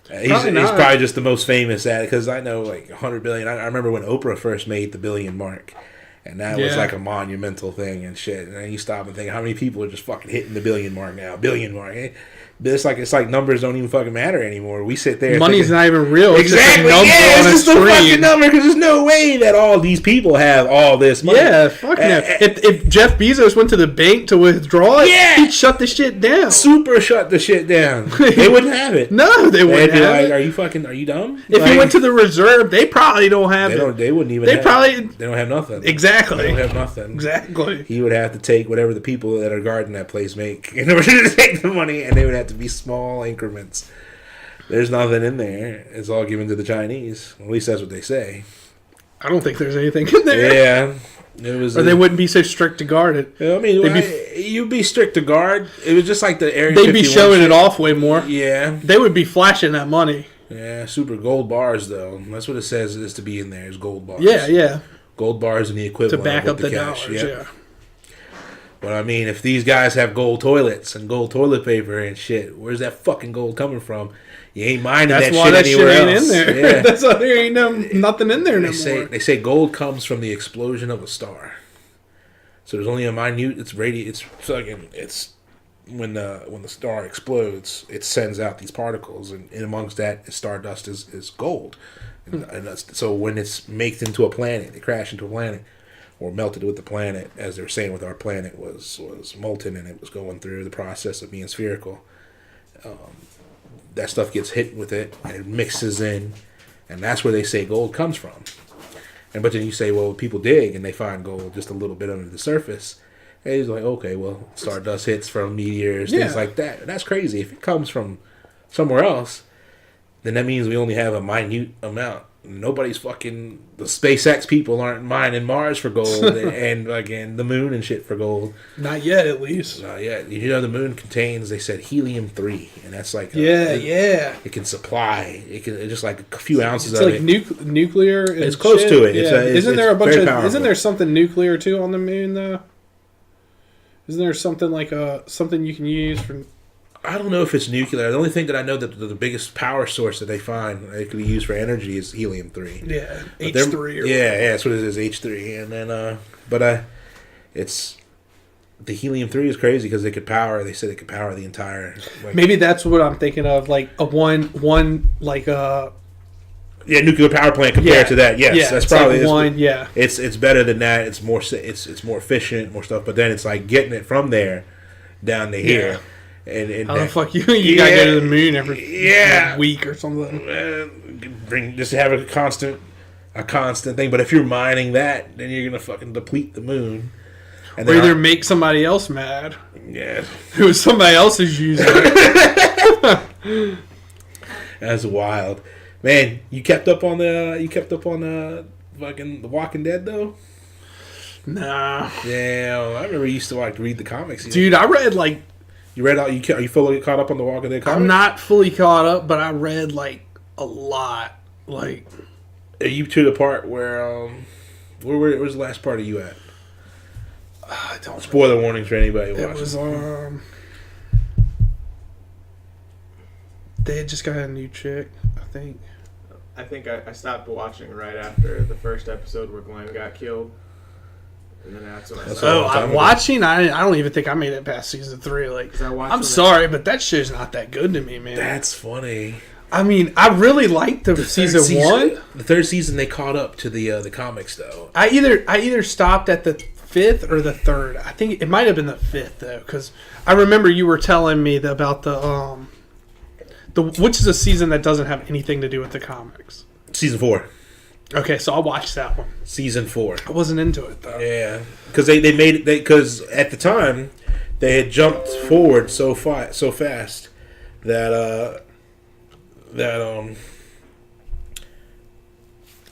He's probably just the most famous at it, because I know like $100 billion. I remember when Oprah first made the billion mark, And that was like a monumental thing and shit. And then you stop and think, how many people are just fucking hitting the billion mark now? Billion mark. It's like numbers don't even fucking matter anymore. We sit there. Money's not even real. Exactly. It's just a fucking number because there's no way that all these people have all this money. Yeah, fuck no. If Jeff Bezos went to the bank to withdraw it, he'd shut the shit down. Super shut the shit down. They wouldn't have it. No, they wouldn't have it. Are you dumb? If he went to the reserve, they probably don't have it. They wouldn't even. They don't have nothing. Exactly. They don't have nothing. Exactly. He would have to take whatever the people that are guarding that place make in order to take the money, and they would have to be small increments. There's nothing in there. It's all given to the Chinese. At least that's what they say. I don't think there's anything in there. Yeah. They wouldn't be so strict to guard it. I mean, you'd be strict to guard. It was just like the Area 51 They'd be showing it off way more. Yeah. They would be flashing that money. Yeah, super gold bars, though. That's what it says is to be in there, is gold bars. Yeah. Gold bars and the equivalent to back up the cash. dollars, yeah. But I mean, if these guys have gold toilets and gold toilet paper and shit, where's that fucking gold coming from? You ain't mining that shit anywhere else. That's why that shit ain't in there. Yeah. That's why there ain't nothing in there no more. They say gold comes from the explosion of a star. So there's only a minute. It's when the star explodes, it sends out these particles, and amongst that, stardust is gold. And so when it's made into a planet, it crashed into a planet. Or melted with the planet, as they were saying with our planet, was molten and it was going through the process of being spherical. That stuff gets hit with it and it mixes in, and that's where they say gold comes from. But then you say, well, people dig and they find gold just a little bit under the surface. And he's like, okay, well, stardust hits from meteors, things like that. And that's crazy. If it comes from somewhere else, then that means we only have a minute amount. Nobody's fucking... The SpaceX people aren't mining Mars for gold and again the moon and shit for gold. Not yet, at least. Not yet. You know the moon contains, they said, helium-3, and that's like... It can supply... It's just like a few ounces of it. It's like nuclear... It's close to it. Yeah. Isn't there a bunch of... Powerful. Isn't there something nuclear, too, on the moon, though? Isn't there something like something you can use for... I don't know if it's nuclear. The only thing that I know that the biggest power source that they find it could be used for energy is helium-3. Yeah, H3. That's what it is, H3. And then, it's the helium-3 is crazy because they said it could power the entire. Maybe that's what I'm thinking of, like a one nuclear power plant compared to that. Yes, that's probably like It's better than that. It's more efficient, more stuff. But then it's like getting it from there down to here. And how the fuck you gotta go to the moon every week or something? Just have a constant thing. But if you're mining that, then you're gonna fucking deplete the moon. And or either make somebody else mad. Yeah, who somebody else is using. That's wild, man. You kept up on fucking The Walking Dead though. Nah. Yeah, I remember you used to like read the comics. Dude, I read like. You read all? Are you fully caught up on the Walking Dead comics? I'm not fully caught up, but I read like a lot. Like, are you to the part where where's the last part of you at? I don't. Spoiler warnings for anybody watching. It was they had just got a new chick, I think. I think I stopped watching right after the first episode where Glenn got killed. And then that's when I started. I'm watching. I don't even think I made it past season 3. Like, I'm sorry, but that show's not that good to me, man. That's funny. I mean, I really liked the season 1. The third season, they caught up to the comics, though. I either stopped at the 5th or the 3rd. I think it might have been the 5th though, because I remember you were telling me about the which is a season that doesn't have anything to do with the comics. Season 4. Okay, so I watched that one. Season 4. I wasn't into it though. Yeah, because they made it because at the time they had jumped forward so fast that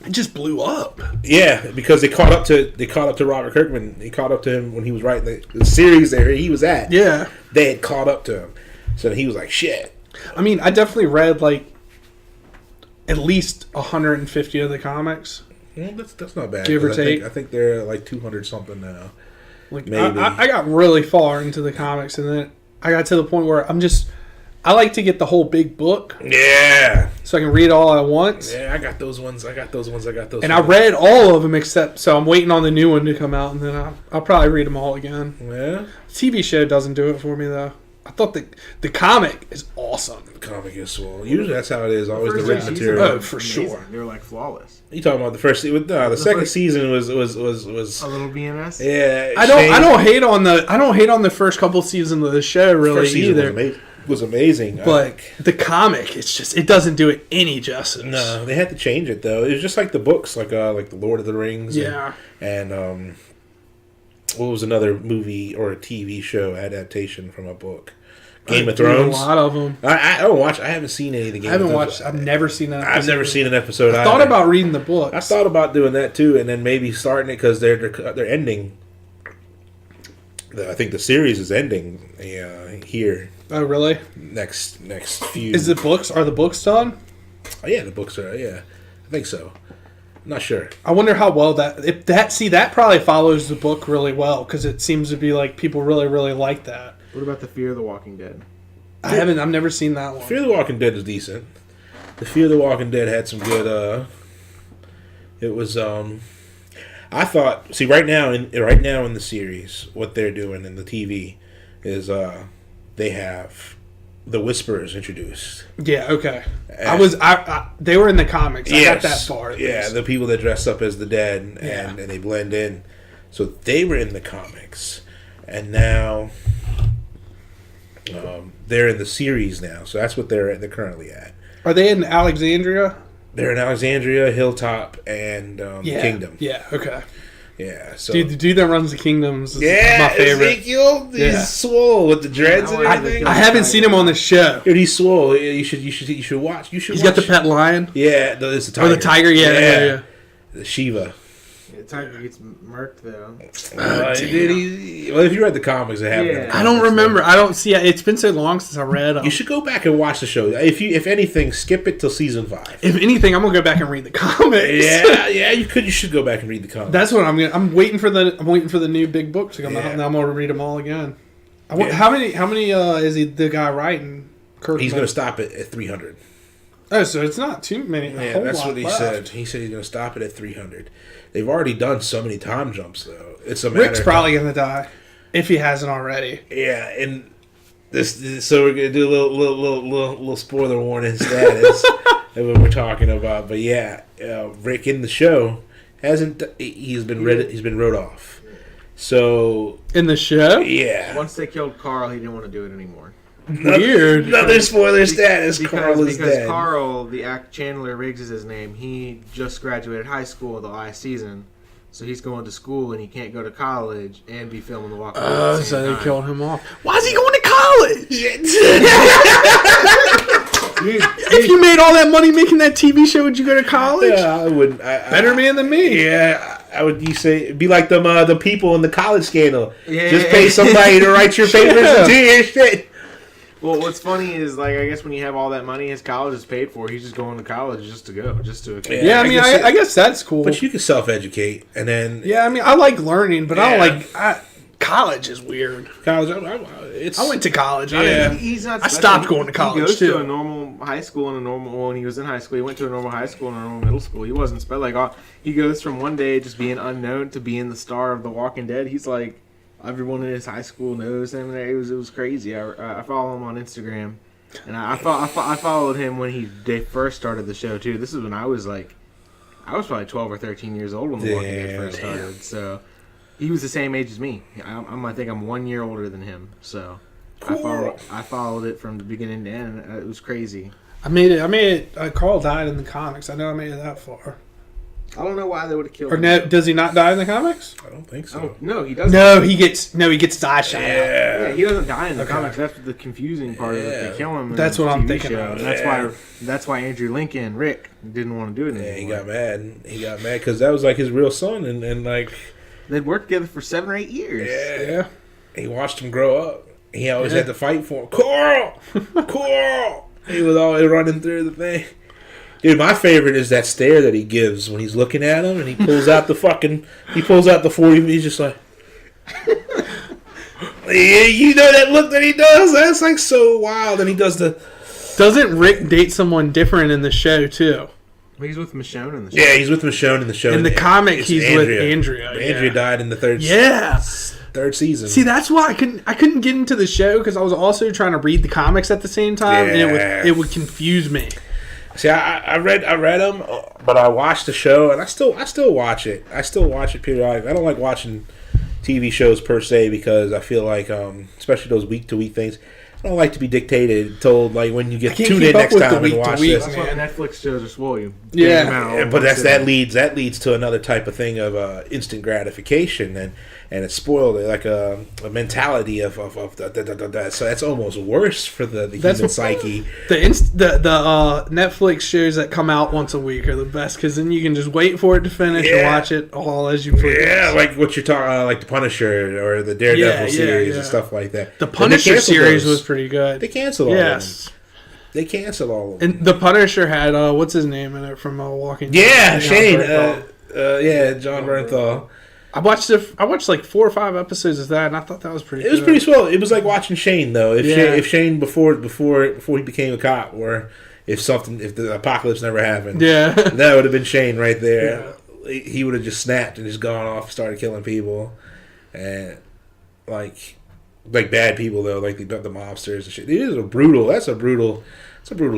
it just blew up. Yeah, because they caught up to Robert Kirkman. They caught up to him when he was writing the series there he was at. Yeah, they had caught up to him, so he was like, "Shit." I mean, I definitely read like at least 150 of the comics. Well, that's not bad. Give or take. I think they're like 200 something now. Like, maybe. I got really far into the comics, and then I got to the point where I like to get the whole big book. Yeah. so I can read all at once. Yeah, I got those ones. And I read all of them except, so I'm waiting on the new one to come out, and then I'll probably read them all again. Yeah. TV show doesn't do it for me though. I thought the comic is awesome. The comic is swole. Usually that's how it is. Always the first written two material. seasons Oh, for amazing. sure. They're like flawless. You talking about the first? The second first- season was A little BMS. yeah. I don't hate on the first couple seasons of the show really First season either. was amazing. But the comic, it doesn't do it any justice. No, they had to change it though. It was just like the books, like the Lord of the Rings. Yeah. And what was another movie or a TV show adaptation from a book? Game of Thrones. A lot of them. I don't watch. I haven't seen any of the Game I haven't of Thrones. watched. I've never seen that. I've never seen an episode. I thought about reading the books. I thought about doing that too, and then maybe starting it because they're ending. I think the series is ending here Oh, really? next few. Is the books? Are the books done? Oh, yeah, the books are. Yeah, I think so. I'm not sure. I wonder how well that probably follows the book really well because it seems to be like people really really like that. What about the Fear of the Walking Dead? I've never seen that one. Fear of the Walking Dead is decent. The Fear of the Walking Dead had some good. It was. I thought. See, right now in the series, what they're doing in the TV is they have the Whisperers introduced. Yeah. Okay. And- they were in the comics. I got that Yes. far. At Yeah, least. the people that dress up as the dead and Yeah. they blend in. So they were in the comics, and now they're in the series now. So that's what they're currently at. Are they in Alexandria? They're in Alexandria, Hilltop, and Kingdom. Yeah. Okay. Yeah. So Dude, the dude that runs the kingdoms is yeah, my favorite. Ezekiel, he's Yeah. swole with the dreads and I everything. I haven't seen him on the show. Dude, he's swole. You should watch. You should. He's watch. got the pet lion. Yeah, it's the Or tiger. the tiger. Yeah. The Shiva. Tiger gets murked though. Well, if you read the comics, it happened. Yeah. I don't remember. I don't see. It's been so long since I read them. You should go back and watch the show. If anything, skip it till season 5. If anything, I'm gonna go back and read the comics. Yeah, you could. You should go back and read the comics. That's what I'm waiting for the new big book to come out, Yeah. and I'm gonna read them all again. Yeah. How many is he the guy writing? Kirkman? He's going to stop it at 300. Oh, so it's not too many. Yeah, that's what he said. He said he's going to stop it at 300. They've already done so many time jumps, though. It's a matter. Rick's probably gonna die if he hasn't already. Yeah, and this. So we're going to do a little spoiler warning status of what we're talking about. But yeah, Rick in the show hasn't. He's been wrote off. So In the show, yeah. Once they killed Carl, he didn't want to do it anymore. weird. Another spoiler status. Carl is because dead. Carl, the act Chandler Riggs is his name. He just graduated high school the last season, so he's going to school and he can't go to college and be filming The Walking Dead. at the So same they time. killed him off. Why is he going to college? If you made all that money making that TV show, would you go to college? Yeah, I wouldn't. Better man than me. Yeah, I would. You say it'd be like the people in the college scandal. Yeah. Just pay somebody to write your papers Yeah. and do your shit. Well, what's funny is, like, I guess when you have all that money, his college is paid for. He's just going to college just to go, just to. Yeah. Yeah, I mean, I guess that's cool. But you can self-educate, and then Yeah, I mean, I like learning, but I Yeah. don't like college is weird. college. It's I went to college. I Yeah. didn't- He's not. I stopped going to college, He goes too. to a normal high school and a normal. Well, when he was in high school, he went to a normal high school and a normal middle school. He wasn't he goes from one day just being unknown to being the star of The Walking Dead. He's like, everyone in his high school knows him. It was crazy. I follow him on Instagram, and I followed him when they first started the show too. This is when I was probably 12 or 13 years old when The Walking Dead first started. So he was the same age as me. I think I'm 1 year older than him. So I followed it from the beginning to end. It was crazy. I made it. Carl died in the comics. I know I made it that far. I don't know why they would have killed Or him. no, does he not die in the comics? I don't think so. Oh, no, he doesn't. No, he gets die shot. Yeah, Yeah. he doesn't die in the comics. That's the confusing part of it. Yeah. They kill him. In That's the what I'm TV thinking show. of. And that's Yeah. why Andrew Lincoln, Rick, didn't want to do it anymore. Yeah, he got mad. He got mad because that was like his real son, and like They'd worked together for 7 or 8 years. Yeah. he watched him grow up. He always had to fight for him. Carl. He was always running through the thing. Dude, my favorite is that stare that he gives when he's looking at him, and he pulls out the 40. He's just like, yeah, you know that look that he does. That's like so wild. And he does the Doesn't Rick date someone different in the show too? He's with Michonne in the show. Yeah, he's with Michonne in the show. In the comic, he's with Andrea. Andrea died in the third season. See, that's why I couldn't get into the show because I was also trying to read the comics at the same time, and it would confuse me. See, I read them, but I watched the show, and I still watch it. I still watch it periodically. I don't like watching TV shows per se because I feel like, especially those week to week things, I don't like to be dictated, told like when you get tuned in next time and watch this. That's what Netflix shows us for you. Yeah, but that leads to another type of thing of instant gratification, and it's spoiled like a mentality of that. So that's almost worse for the human psyche. The Netflix shows that come out once a week are the best because then you can just wait for it to finish and watch it all as you please. Yeah, like what you're talking, like the Punisher or the Daredevil series and stuff like that. The Punisher series was pretty good. They canceled all of them. They canceled all of them. And the Punisher had what's his name in it from Walking Dead? Yeah, Shane. John Bernthal. I watched like 4 or 5 episodes of that, and I thought that was pretty. It was pretty swell. It was like watching Shane though. If Shane before he became a cop, or if the apocalypse never happened, that would have been Shane right there. Yeah. He would have just snapped and just gone off, and started killing people, and like bad people though, like the mobsters and shit. It is It's a brutal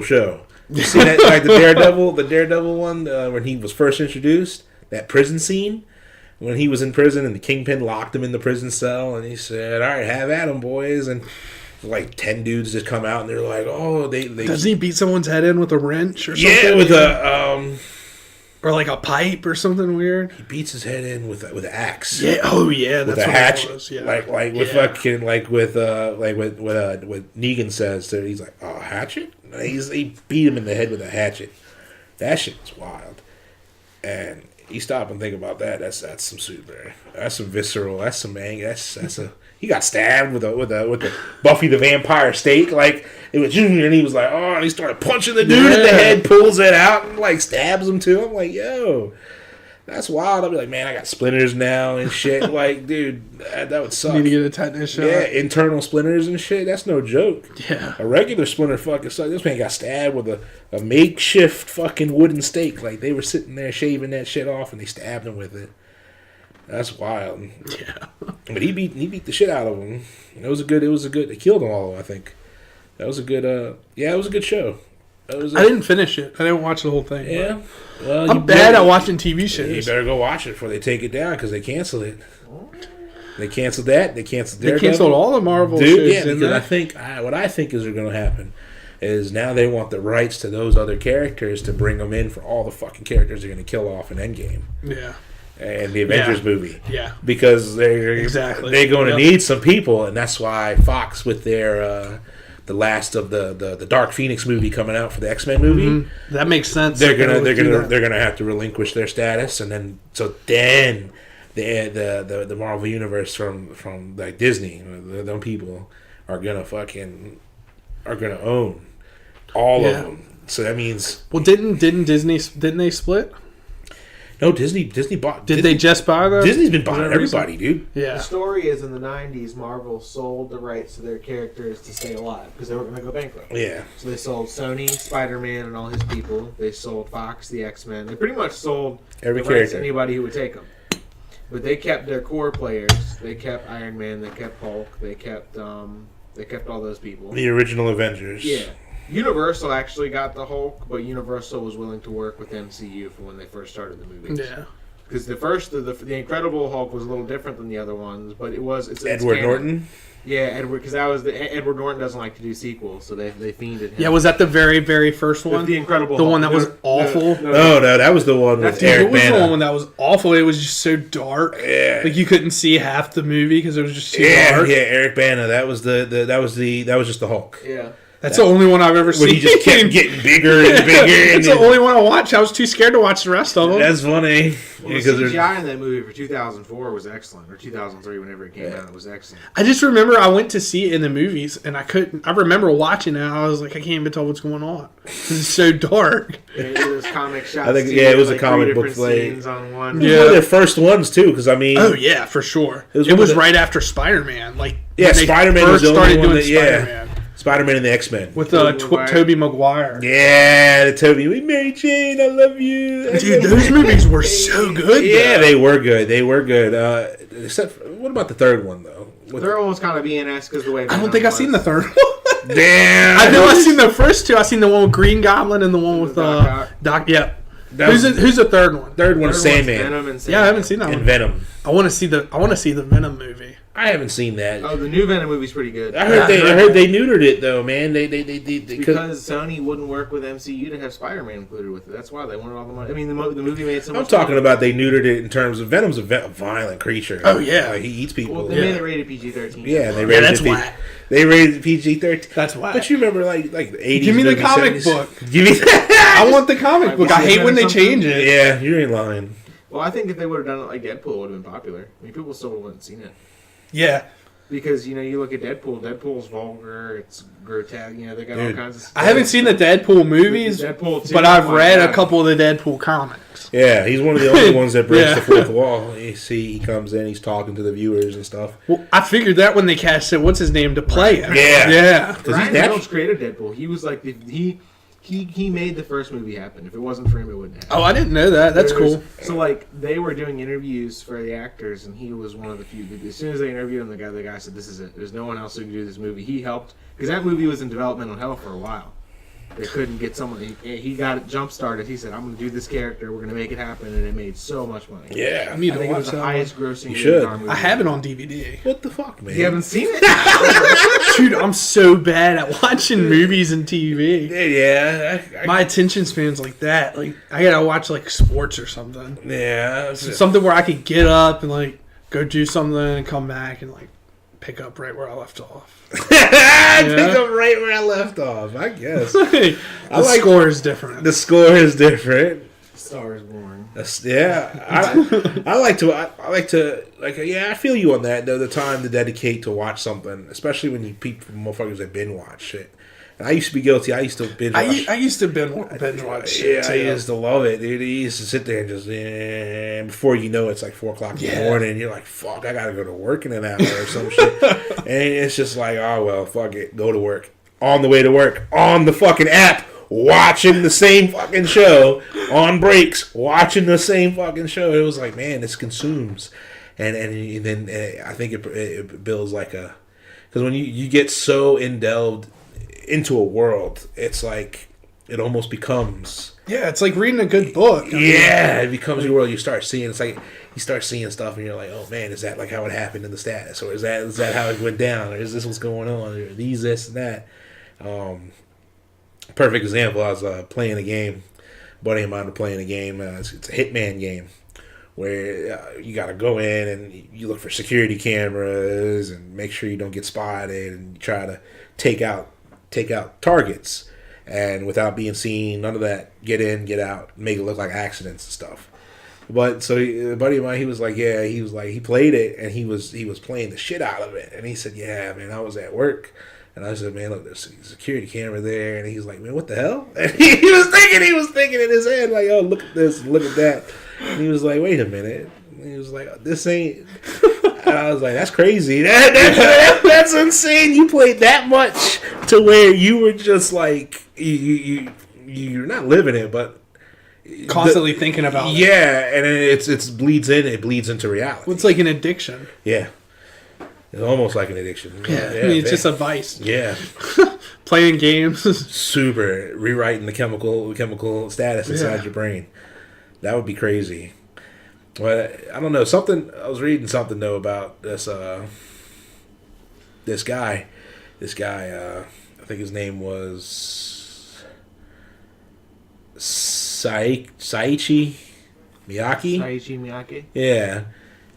show. You see that like the Daredevil one when he was first introduced, that prison scene. When he was in prison and the Kingpin locked him in the prison cell and he said, all right, have at 'em, boys. And like 10 dudes just come out and they're like, oh, they doesn't he beat someone's head in with a wrench or something? Yeah, with a or like a pipe or something weird. He beats his head in with an axe. Yeah, oh yeah, that's with a hatchet. It was. Yeah. Like with fucking what Negan says. So he's like, oh, hatchet? He beat him in the head with a hatchet. That shit was wild. And you stop and think about that. That's some super. That's some visceral. That's some anger. That's a. He got stabbed with the Buffy the Vampire stake. Like it was, and he was like, oh, and he started punching the dude in the head, pulls it out, and like stabs him too. I'm like, yo, that's wild. I'll be like, man, I got splinters now and shit. Like, dude, that would suck. You need to get a tetanus shot. Yeah, internal splinters and shit. That's no joke. Yeah, a regular splinter fucking suck. This man got stabbed with a makeshift fucking wooden stake. Like they were sitting there shaving that shit off, and they stabbed him with it. That's wild. Yeah, but he beat the shit out of him. It was a good. They killed them all. I think that was a good. It was a good show. I didn't finish it. I didn't watch the whole thing. Yeah, well, I'm bad at watching TV shows. You better go watch it before they take it down because they canceled it. They canceled that. They canceled Daredevil. They canceled all the Marvel shows. Yeah, because I think what I think is going to happen is now they want the rights to those other characters to bring them in for all the fucking characters they're going to kill off in Endgame. Yeah. And the Avengers movie. Yeah. Because they're going to need some people, and that's why Fox with their the last of the Dark Phoenix movie coming out for the X-Men movie. Mm-hmm. That makes sense. They're gonna have to relinquish their status, and then the Marvel universe from like Disney, them people are gonna own all of them. So that means didn't they split? No, Disney bought. Did they just buy them? Disney's been buying everybody, dude. Yeah. The story is in the 90s, Marvel sold the rights to their characters to stay alive because they were going to go bankrupt. Yeah. So they sold Sony, Spider-Man, and all his people. They sold Fox, the X-Men. They pretty much sold every the character rights to anybody who would take them. But they kept their core players. They kept Iron Man. They kept Hulk. They kept all those people. The original Avengers. Yeah. Universal actually got the Hulk, but Universal was willing to work with MCU for when they first started the movies. Yeah. Because the Incredible Hulk was a little different than the other ones, but it's Edward Norton. Yeah, Edward, because Edward Norton doesn't like to do sequels, so they fiended him. Yeah, was that the very, very first one? The Incredible the Hulk. one that was awful? No, that was the one with Eric Bana. It was the one that was awful. It was just so dark. Yeah, like you couldn't see half the movie because it was just too dark. Yeah, Eric Bana. That was just the Hulk. Yeah. That's the only one I've ever seen. He just kept getting bigger and bigger. It's the only one I watched. I was too scared to watch the rest of them. That's funny. Well, the CGI in that movie for 2004 was excellent, or 2003, whenever it came out, it was excellent. I just remember I went to see it in the movies, and I couldn't. I remember watching it. I was like, I can't even tell what's going on. It's so dark. It was comic shots. I think it was a comic book play. On one. Yeah, one of their first ones too. Because I mean, oh yeah, for sure. It was right after Spider-Man. Like Spider-Man first started doing Spider-Man. Spider-Man and the X-Men. With Tobey Maguire. Yeah, the Tobey. Mary Jane, I love you. Dude, those movies were so good. Yeah, they were good. They were good. Except, what about the third one, though? The third one was kind of BNS because the way I don't think I've seen the third one. Damn. I know I've seen the first two. I've seen the one with Green Goblin and the one with Doc. Yeah. Who's the third one? Third one is Sandman. Yeah, I haven't seen that one. And Venom. I want to see the Venom movie. I haven't seen that. Oh, the new Venom movie's pretty good. I heard they neutered it though, man. They because Sony wouldn't work with MCU to have Spider-Man included with it. That's why they wanted all the money. I mean, the movie made so much. I'm talking about they neutered it in terms of Venom's a violent creature. Oh yeah, like, he eats people. Well, they made it rated PG-13. Yeah, they rated that's why. They rated PG-13. That's why. But you remember like the 80s. Give me the comic 70s. book. Give me that. I want the comic book. I hate when they change it. Yeah, you ain't lying. Well, I think if they would have done it like Deadpool, it would have been popular. I mean, people still wouldn't seen it. Yeah. Because, you look at Deadpool. Deadpool's vulgar. It's grotesque. They got all kinds of stuff. I haven't seen the Deadpool movies, Deadpool 2, but I've read a couple of the Deadpool comics. Yeah, he's one of the only ones that breaks the fourth wall. You see, he comes in, he's talking to the viewers and stuff. Well, I figured that when they casted, what's his name, to play it. Yeah. Yeah. Ryan Reynolds created Deadpool. He was like, he made the first movie happen. If it wasn't for him, it wouldn't happen. Oh, I didn't know that. That's cool. So, like, they were doing interviews for the actors, and he was one of the few. As soon as they interviewed him, the guy said, "This is it. There's no one else who can do this movie." He helped, because that movie was in developmental hell for a while. They couldn't get someone. He got it jump started. He said, "I'm going to do this character. We're going to make it happen," and it made so much money. Yeah, I need I to think it watch was the that. highest grossing. You should. movie. I have it on DVD. What the fuck, man? You haven't seen it? Dude, I'm so bad at watching movies and TV. Yeah. My attention span's like that. Like, I gotta watch like sports or something. Yeah. Something where I could get up and like go do something and come back and like pick up right where I left off. Pick up right where I left off, I guess. The score is different. The score is different. Star is Born. I like to I feel you on that though. The time to dedicate to watch something, especially when you people motherfuckers that binge watch shit. And I used to be guilty. I used to binge watch. I used to binge watch shit. Yeah, I used to love it, dude. I used to sit there and just before you know it's like 4 o'clock in the morning. You're like, fuck, I gotta go to work in an hour or some shit. And it's just like, oh well, fuck it, go to work. On the way to work, on the fucking app, watching the same fucking show. On breaks, watching the same fucking show. It was like, man, this consumes, and then I think it builds like a, because when you get so delved into a world, it's like it almost becomes. Yeah, it's like reading a good book. It becomes your world. You start seeing, it's like you start seeing stuff, and you're like, oh man, is that like how it happened in the status, or is that how it went down, or is this what's going on, or these, this, and that. Perfect example. I was playing a game. A buddy of mine was playing a game. It's a Hitman game where you got to go in and you look for security cameras and make sure you don't get spotted, and you try to take out targets, and without being seen, none of that. Get in, get out, make it look like accidents and stuff. But so a buddy of mine, he was like, he played it, and he was playing the shit out of it, and he said, yeah, man, I was at work. And I said, man, look, there's a security camera there. And he's like, man, what the hell? And he was thinking in his head, like, oh, look at this, look at that. And he was like, wait a minute. And he was like, this ain't. And I was like, that's crazy. That's insane. You played that much to where you were just like, you're not living it, but constantly thinking about it. Yeah, and it bleeds into reality. Well, it's like an addiction. Yeah. It's almost like an addiction. Yeah, I mean, it's just a vice. Yeah. Playing games. Super. Rewriting the chemical status inside your brain. That would be crazy. But I don't know. I was reading something, though, about this guy. This guy, I think his name was Saiichi Miyake. Saiichi Miyake? Yeah.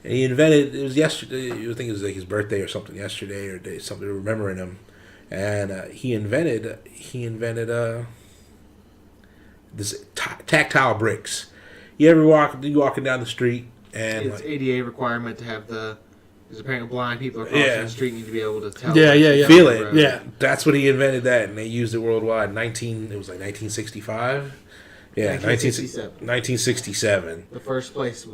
And he invented, it was yesterday, I think it was like his birthday or something yesterday, or day, something remembering him. And he invented this tactile bricks. You ever walking down the street and it's ADA requirement to have because apparently blind people are crossing the street need to be able to tell. Feel it. Yeah. That's what he invented that, and they used it worldwide. It was like 1965. Yeah, 1967. The first place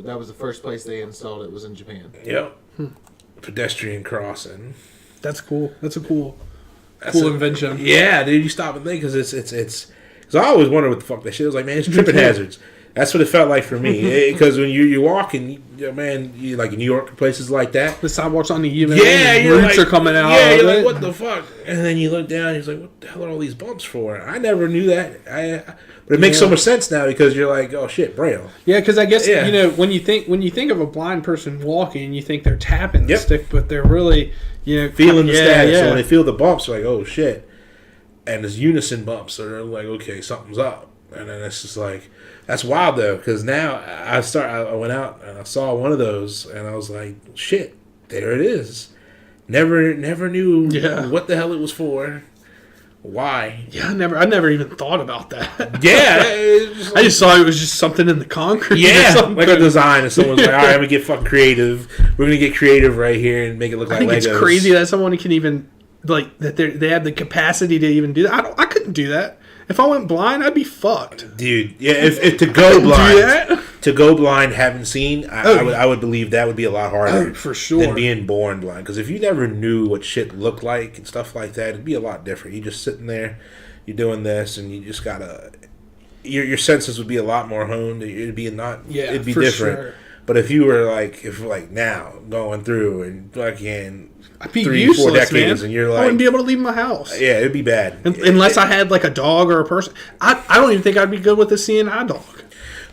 they installed it was in Japan. Yep. Pedestrian crossing. That's cool. That's a cool Cool invention. Yeah, dude, you stop and think because it's because I always wonder what the fuck that shit was like. Man, it's tripping hazards. That's what it felt like for me. Because when you're walking, man, you like in New York, places like that. The sidewalks uneven. Yeah, roots are coming out. Yeah, you're like, what the fuck? And then you look down, and you're like, what the hell are all these bumps for? I never knew that. But it makes so much sense now because you're like, oh shit, Braille. Yeah, because I guess when you think of a blind person walking, you think they're tapping the stick, but they're really feeling the status. So when they feel the bumps, like, oh shit, and there's unison bumps, so they're like, okay, something's up, and then it's just like. That's wild though, because now I went out and I saw one of those, and I was like, "Shit, there it is." Never knew what the hell it was for, why. Yeah, I never even thought about that. Yeah, I just saw it was just something in the concrete. Yeah, like a design, and someone's like, "All right, I'm gonna get fucking creative. We're gonna get creative right here and make it look like Legos." I think it's crazy that someone can even that they have the capacity to even do that. I couldn't do that. If I went blind, I'd be fucked, dude. Yeah, if to go blind, haven't seen, I would believe that would be a lot harder for sure than being born blind. Because if you never knew what shit looked like and stuff like that, it'd be a lot different. You just sitting there, you're doing this, and you just gotta your senses would be a lot more honed. It'd be it'd be different. Sure. But if you were like now going through and fucking. I'd be 3-4 decades, man. And you're like, I wouldn't be able to leave my house. Yeah, it'd be bad unless I had like a dog or a person. I don't even think I'd be good with a seeing eye dog.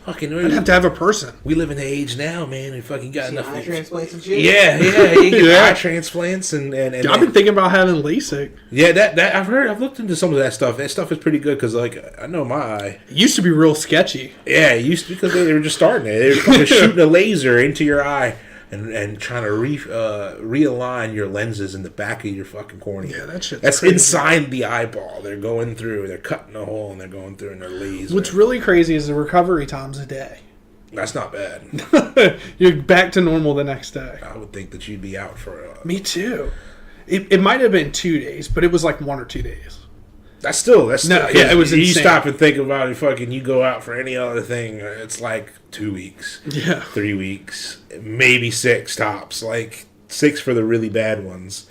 Fucking, I'd have to have a person. We live in the age now, man. We fucking got enough eye transplants and shit. Yeah, you get eye transplants and Dude, I've been thinking about having LASIK. Yeah, that I've looked into some of that stuff. That stuff is pretty good because I know my eye. It used to be real sketchy. Yeah, it used to because they were just starting it. They were fucking shooting a laser into your eye. And trying to realign your lenses in the back of your fucking cornea. Yeah, that's crazy. Inside the eyeball. They're going through. They're cutting a hole and they're going through and they're laser. What's really crazy is the recovery time's a day. That's not bad. You're back to normal the next day. I would think that you'd be out for. Me too. It might have been 2 days, but it was like 1 or 2 days. That's still it was insane. You stop and think about it. Fucking, you go out for any other thing. It's like 2 weeks. Yeah, 3 weeks, maybe 6 tops. Like 6 for the really bad ones.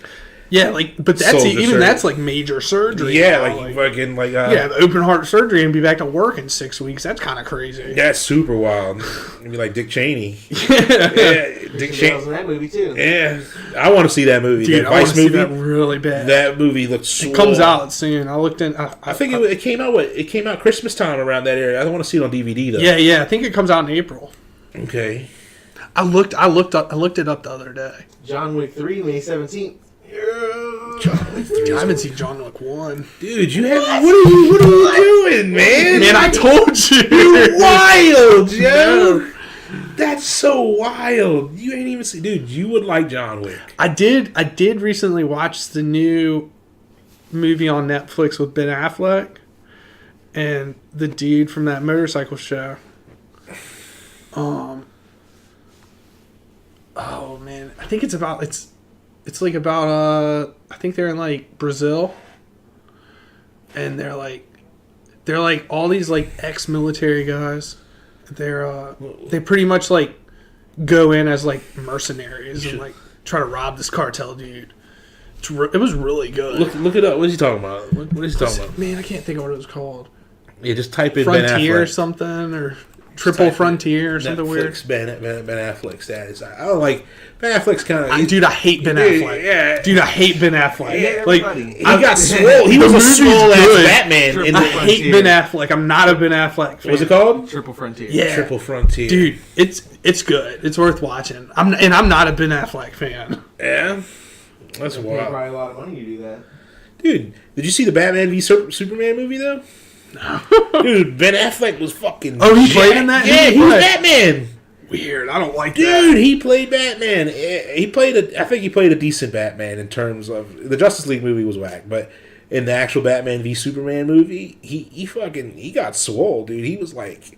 Yeah, but that's that's like major surgery. Yeah, like fucking the open heart surgery and be back to work in 6 weeks. That's kind of crazy. That's super wild. It'd be like Dick Cheney. Dick Cheney was in that movie too. Yeah, I want to see that movie. Dude, that Vice movie, that really bad. That movie looks. Swole. It comes out soon. I looked in. I think it came out. It came out Christmas time around that area. I don't want to see it on DVD though. Yeah. I think it comes out in April. Okay. I looked it up the other day. John Wick 3, May 17th. John Wick 3. I haven't seen John Wick 1. Dude, you have what are you doing, man? Man, I told you. You're wild, Joe. That's so wild. You ain't even see, dude. You would like John Wick. I did recently watch the new movie on Netflix with Ben Affleck and the dude from that motorcycle show. Oh man, I think it's like about I think they're in like Brazil, and they're like all these like ex-military guys. They pretty much like go in as like mercenaries and like try to rob this cartel dude. It was really good. Look it up. What is he talking about? What is he talking about? Man, I can't think of what it was called. Yeah, just type in Frontier or something or Triple Frontier or something Netflix, weird. Ben Affleck status. I don't like Ben Affleck's kind of. Dude, I hate Ben Affleck. Yeah. Dude, I hate Ben Affleck. Yeah, like he got swole. He was a swole ass Batman. I hate Ben Affleck. I'm not a Ben Affleck fan. What's it called? Triple Frontier. Yeah, Triple Frontier. Dude, it's good. It's worth watching. I'm not a Ben Affleck fan. Yeah, that's wild. Probably a lot of money to do that. Dude, did you see the Batman v Superman movie though? No. Dude, Ben Affleck was fucking. Oh, he played in that? Yeah, he was Batman. Weird. I don't like that. Dude, he played Batman. I think he played a decent Batman in terms of the Justice League movie was whack, but in the actual Batman v Superman movie, he got swole, dude. He was like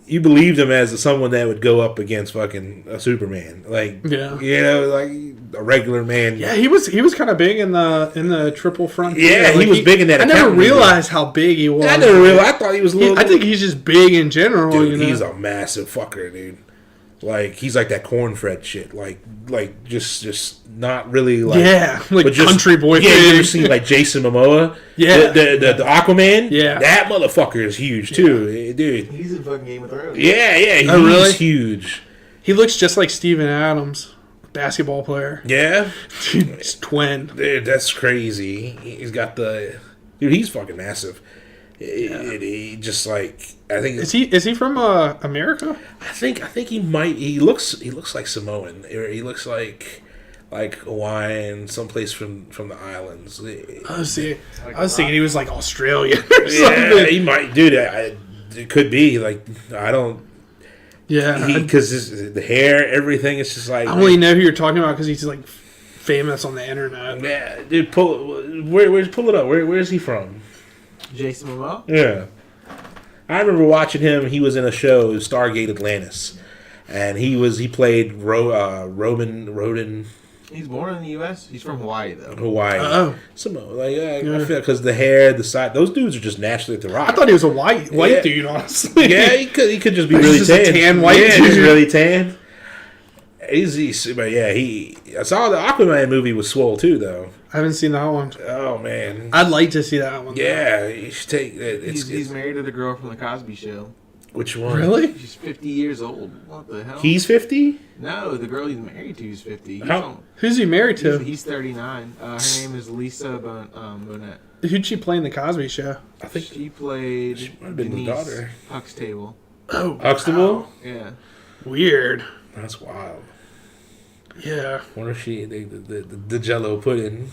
you believed him as someone that would go up against fucking a Superman, like like a regular man. Yeah, he was kind of big in the Triple Frontier. Yeah, like he was big in that. I never realized how big he was. I never realized. I thought he was a little. I think he's just big in general. Dude, he's a massive fucker, dude. Like he's like that cornfed shit, like just not really like like but just, country boy. Yeah, you ever seen like Jason Momoa? Yeah, the Aquaman. Yeah, that motherfucker is huge too, dude. He's in fucking Game of Thrones. Yeah, he's really huge. He looks just like Steven Adams, basketball player. Yeah, He's twin. Dude, that's crazy. He's got the dude. He's fucking massive. He just like I think is he from America? I think he might. He looks like Samoan. He looks like Hawaiian, someplace from the islands. Oh, see, I was thinking he was like Australian or something. Yeah, he might, dude. It could be like I don't. Yeah, because the hair, everything. It's just like I only know who you're talking about because he's like famous on the internet. Yeah, dude. Pull it up. Where is he from? Jason Momoa? Yeah. I remember watching him. He was in a show, Stargate Atlantis. And he played Roden. He's born in the U.S.? He's from Hawaii, though. Hawaii. Oh. I feel because the hair, the side, those dudes are just naturally at the rock. I thought he was a white dude, honestly. Yeah, he could just be He's really just a tan. tan white yeah, dude. he's really tan. But yeah, I saw the Aquaman movie with Swole too, though. I haven't seen that one. Oh man, I'd like to see that one. Yeah, you should take it. He's married to the girl from the Cosby Show. Which one? Really? She's 50 years old. What the hell? He's 50? No, the girl he's married to is 50. Who's he married to? He's 39. Her name is Lisa Bonet. Who'd she play in the Cosby Show? I think she played she might have been the daughter. Huxtable. Oh, Huxtable? Yeah. Weird. That's wild. Yeah. Wonder if the Jello pudding.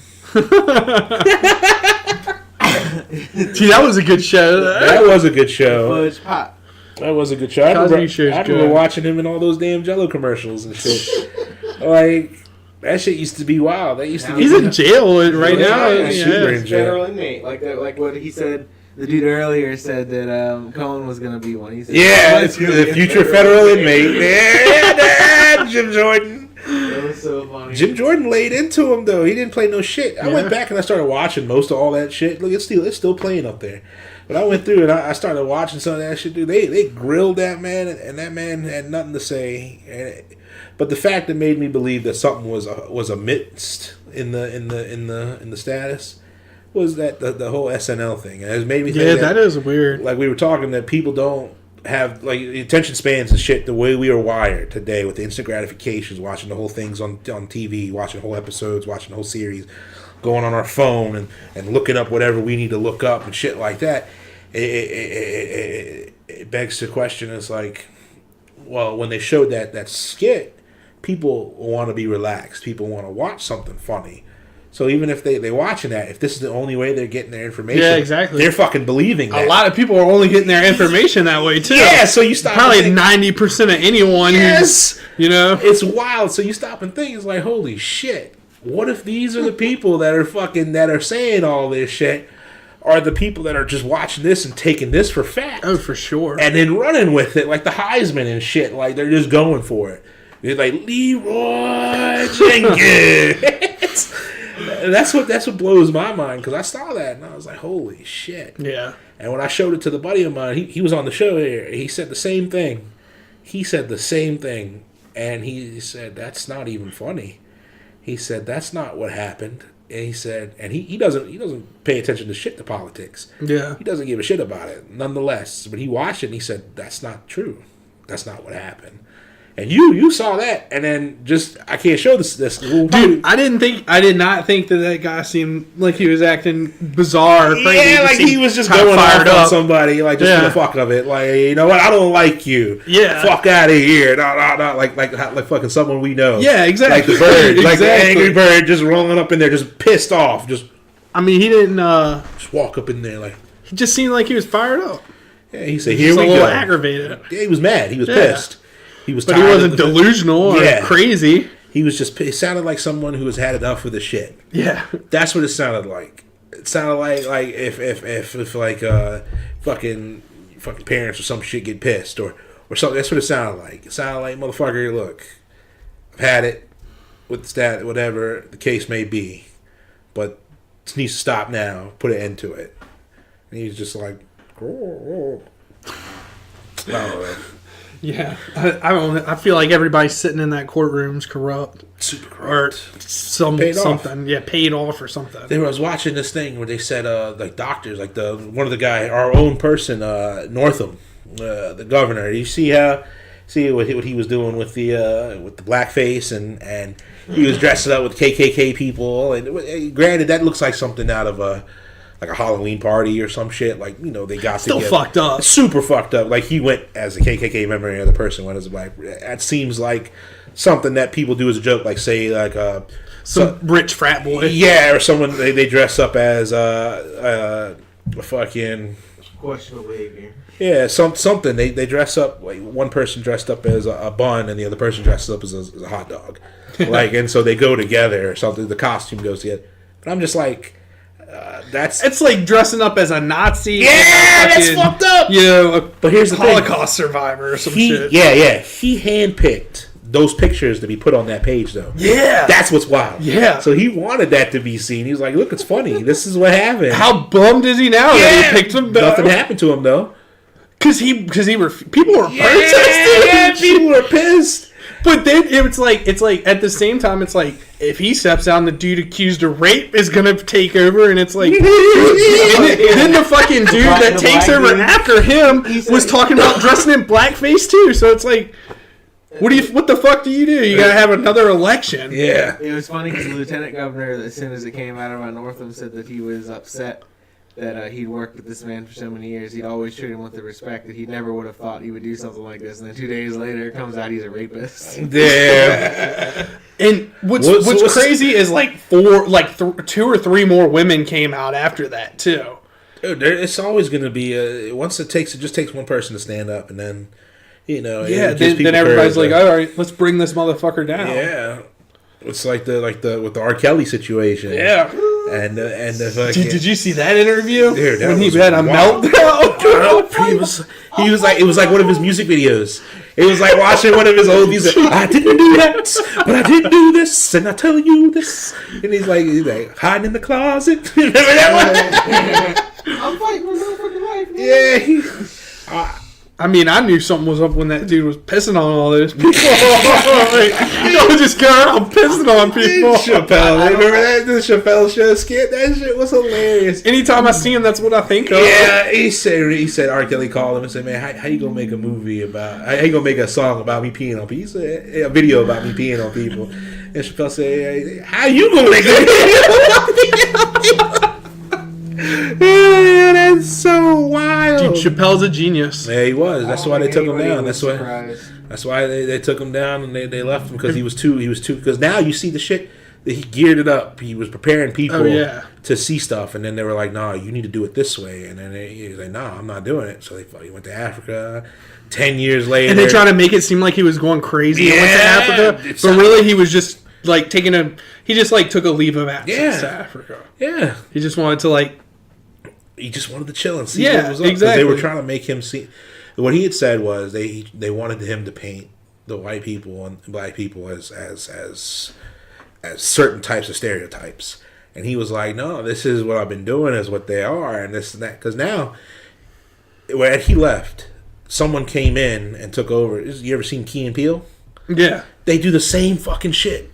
Gee, that was a good show. That was a good show. Fudge Pop. That was a good show. I remember watching him in all those damn Jello commercials and shit. Like that shit used to be wild. That used to. He's in jail right now. Yeah, super in jail. Federal inmate, like what he said. The dude earlier said that Cohen was gonna be one. He said, yeah, the future federal inmate. Yeah, Jim Jordan. That was so funny. Jim Jordan laid into him though. He didn't play no shit. I went back and I started watching most of all that shit. Look, it's still playing up there. But I went through and I started watching some of that shit, dude. They grilled that man, and that man had nothing to say. But the fact that made me believe that something was amidst in the status was that the whole SNL thing. And it made me think that is weird. Like we were talking that people don't have like attention spans and shit the way we are wired today with the instant gratifications, watching the whole things on TV, watching whole episodes, watching the whole series, going on our phone and looking up whatever we need to look up and shit like that. It begs the question. It's like, well, when they showed that skit, people want to be relaxed. People want to watch something funny. So even if they're watching that, if this is the only way they're getting their information, yeah, exactly, they're fucking believing that. A lot of people are only getting their information that way too. Yeah, so you stop. Probably 90% of anyone. Yes, it's wild. So you stop and think, it's like, holy shit. What if these are the people that are saying all this shit? Are the people that are just watching this and taking this for fact? Oh, for sure. And then running with it, like the Heisman and shit. Like they're just going for it. They're like Leroy Jenkins. That's what blows my mind, because I saw that and I was like, holy shit. Yeah. And when I showed it to the buddy of mine, he was on the show here. He said the same thing. And he said, that's not even funny. He said, that's not what happened. And he said, and he doesn't pay attention to shit to politics. Yeah. He doesn't give a shit about it, nonetheless. But he watched it and he said, that's not true. That's not what happened. And you saw that, and then just I can't show this dude. I did not think that guy seemed like he was acting bizarre. Or crazy. Yeah, like he was just going off on somebody, like just for the fuck of it. Like, you know what? I don't like you. Yeah, fuck out of here. No, like fucking someone we know. Yeah, exactly. Like the bird, like the angry bird, just rolling up in there, just pissed off. Just, I mean, he didn't just walk up in there like. He just seemed like he was fired up. Yeah, he said, "Here we go." A little aggravated. Yeah, he was mad. He was pissed. He was, but he wasn't delusional or crazy. He was just. It sounded like someone who has had enough of the shit. Yeah, that's what it sounded like. It sounded like if like fucking parents or some shit get pissed or something. That's what it sounded like. It sounded like, motherfucker, look, I've had it with the stat, whatever the case may be, but it needs to stop now. Put an end to it. And he was just like, oh. Yeah, I don't. I feel like everybody sitting in that courtroom's corrupt. Super corrupt. Or something. Yeah, paid off or something. I was watching this thing where they said like doctors, like one of the guy, our own person, Northam, the governor. You see what he was doing with the blackface and he was dressing up with KKK people, and granted that looks like something out of a Halloween party or some shit. Like, they got still together. Fucked up. Super fucked up. Like, he went as a KKK member and the other person went as a black. That seems like something that people do as a joke. Like, say, like some rich frat boy. Yeah, or someone they dress up as a fucking questionable behavior. Yeah, something they dress up. Like, one person dressed up as a bun and the other person dresses up as a hot dog. Like, and so they go together or something. The costume goes together. But I'm just like. It's like dressing up as a Nazi. Yeah, that's fucked up. But here's the Holocaust survivor or some shit. Yeah. He handpicked those pictures to be put on that page, though. Yeah, that's what's wild. Yeah, so he wanted that to be seen. He was like, "Look, it's funny. This is what happened." How bummed is he now that he picked him? Nothing happened to him though. Because people were protesting. Yeah, people were pissed. But then it's like at the same time it's like if he steps out and the dude accused of rape is gonna take over and it's like and then the fucking dude that takes over after him was talking about dressing in blackface too. So it's like what the fuck do? You gotta have another election. Yeah. It was funny because the lieutenant governor, as soon as it came out of Northam, said that he was upset that he'd worked with this man for so many years. He'd always treat him with the respect that he never would have thought he would do something like this. And then 2 days later, it comes out he's a rapist. Damn. And what's crazy is two or three more women came out after that too. Dude, it's always going to be it just takes one person to stand up, and then then everybody's like, all right, let's bring this motherfucker down. Yeah. It's like with the R. Kelly situation. Yeah. And the fucking... Did you see that interview? Dude, when he had a meltdown? He was like, it was like one of his music videos. It was like watching one of his old music. I didn't do that, but I did do this, and I tell you this. And he's like hiding in the closet. Remember that one? I'm fighting for my fucking life, man. Yeah. I mean, I knew something was up when that dude was pissing on all those people. Just go around pissing on people. Chappelle, remember that the Chappelle show skit? That shit was hilarious. Anytime I see him, that's what I think of. Yeah, he said R. Kelly called him and said, "Man, how you gonna make a movie about? How you gonna make a song about me peeing on people? He said, a video about me peeing on people." And Chappelle said, "How you gonna make a video about me peeing on people?" Yeah, that's so wild. Dude, Chappelle's a genius. Yeah, he was. That's why they took him down. That's why they took him down and they left him because he was too. Because now you see the shit that he geared it up. He was preparing people to see stuff, and then they were like, "No, you need to do it this way." And then he was like, "No, I'm not doing it." So he went to Africa. 10 years later, and they try to make it seem like he was going crazy. And went to Africa, but really he was just like he just took a leave of absence to Africa. Yeah, he just wanted to He just wanted to chill and see what was up. Exactly. They were trying to make him see. What he had said was they wanted him to paint the white people and black people as certain types of stereotypes, and he was like, "No, this is what I've been doing, is what they are, and this and that." Because now, when he left, someone came in and took over. You ever seen Key and Peele? Yeah, they do the same fucking shit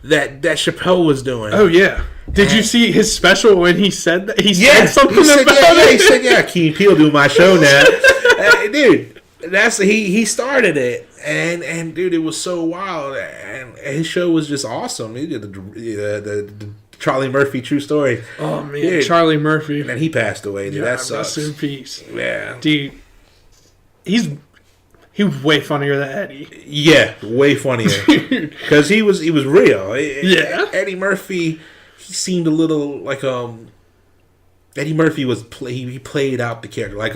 that Chappelle was doing. Oh yeah. Did you see his special when he said that? He said something about it. He said, "Yeah, Key and Peele do my show now." Dude, that's he started it, and dude, it was so wild, and his show was just awesome. He did the Charlie Murphy true story. Oh man, dude, Charlie Murphy, and he passed away. Dude, that sucks. Rest in peace. Yeah, dude, he was way funnier than Eddie. Yeah, way funnier because he was real. Yeah, Eddie Murphy. He seemed a little like Eddie Murphy was he played out the character like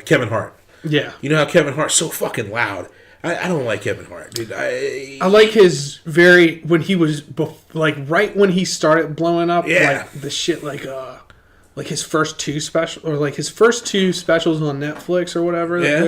Kevin Hart. Yeah, you know how Kevin Hart's so fucking loud. I don't like Kevin Hart, dude. I like his when he was right when he started blowing up. Yeah, the shit like his first two specials on Netflix or whatever. Yeah.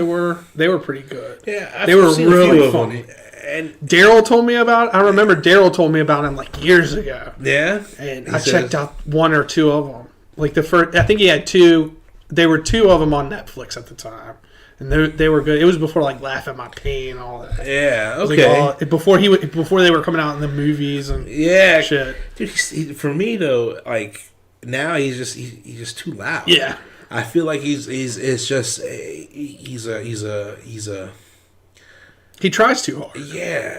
They were pretty good. Yeah, they were really funny. And Daryl told me about. I remember Daryl told me about him years ago. Yeah, and I checked out one or two of them. The first, I think he had two They were 2 of them on Netflix at the time, and they were good. It was before like Laugh at My Pain and all that. Yeah, okay. Like before they were coming out in the movies and shit. Dude, for me though, like now he's just too loud. Yeah, I feel like he tries too hard. Yeah.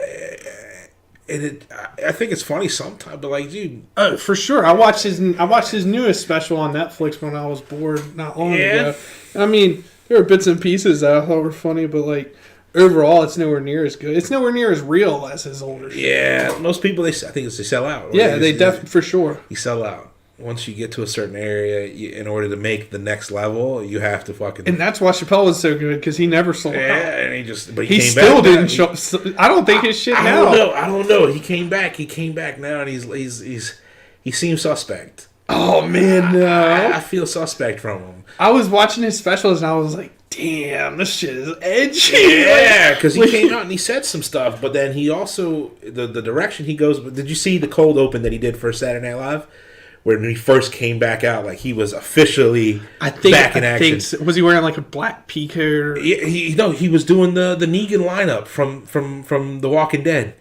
And I think it's funny sometimes, but like, dude, for sure. I watched his newest special on Netflix when I was bored not long ago. I mean, there were bits and pieces that I thought were funny, but like overall, it's nowhere near as good. It's nowhere near as real as his older shit. Yeah, most people I think they sell out. Yeah, they definitely for sure. You sell out. Once you get to a certain area, in order to make the next level, you have to fucking. And that's why Chappelle was so good because he never sold out. Yeah, and he came still back didn't show. I don't think his shit now. I don't know. He came back. He came back now, and he seems suspect. Oh man, no. I feel suspect from him. I was watching his specials, and I was like, damn, this shit is edgy. Yeah, because he came out and he said some stuff, but then he also the direction he goes. Did you see the cold open that he did for Saturday Night Live? When he first came back out, like he was officially back in action. Was he wearing like a black pea coat? He was doing the Negan lineup from The Walking Dead.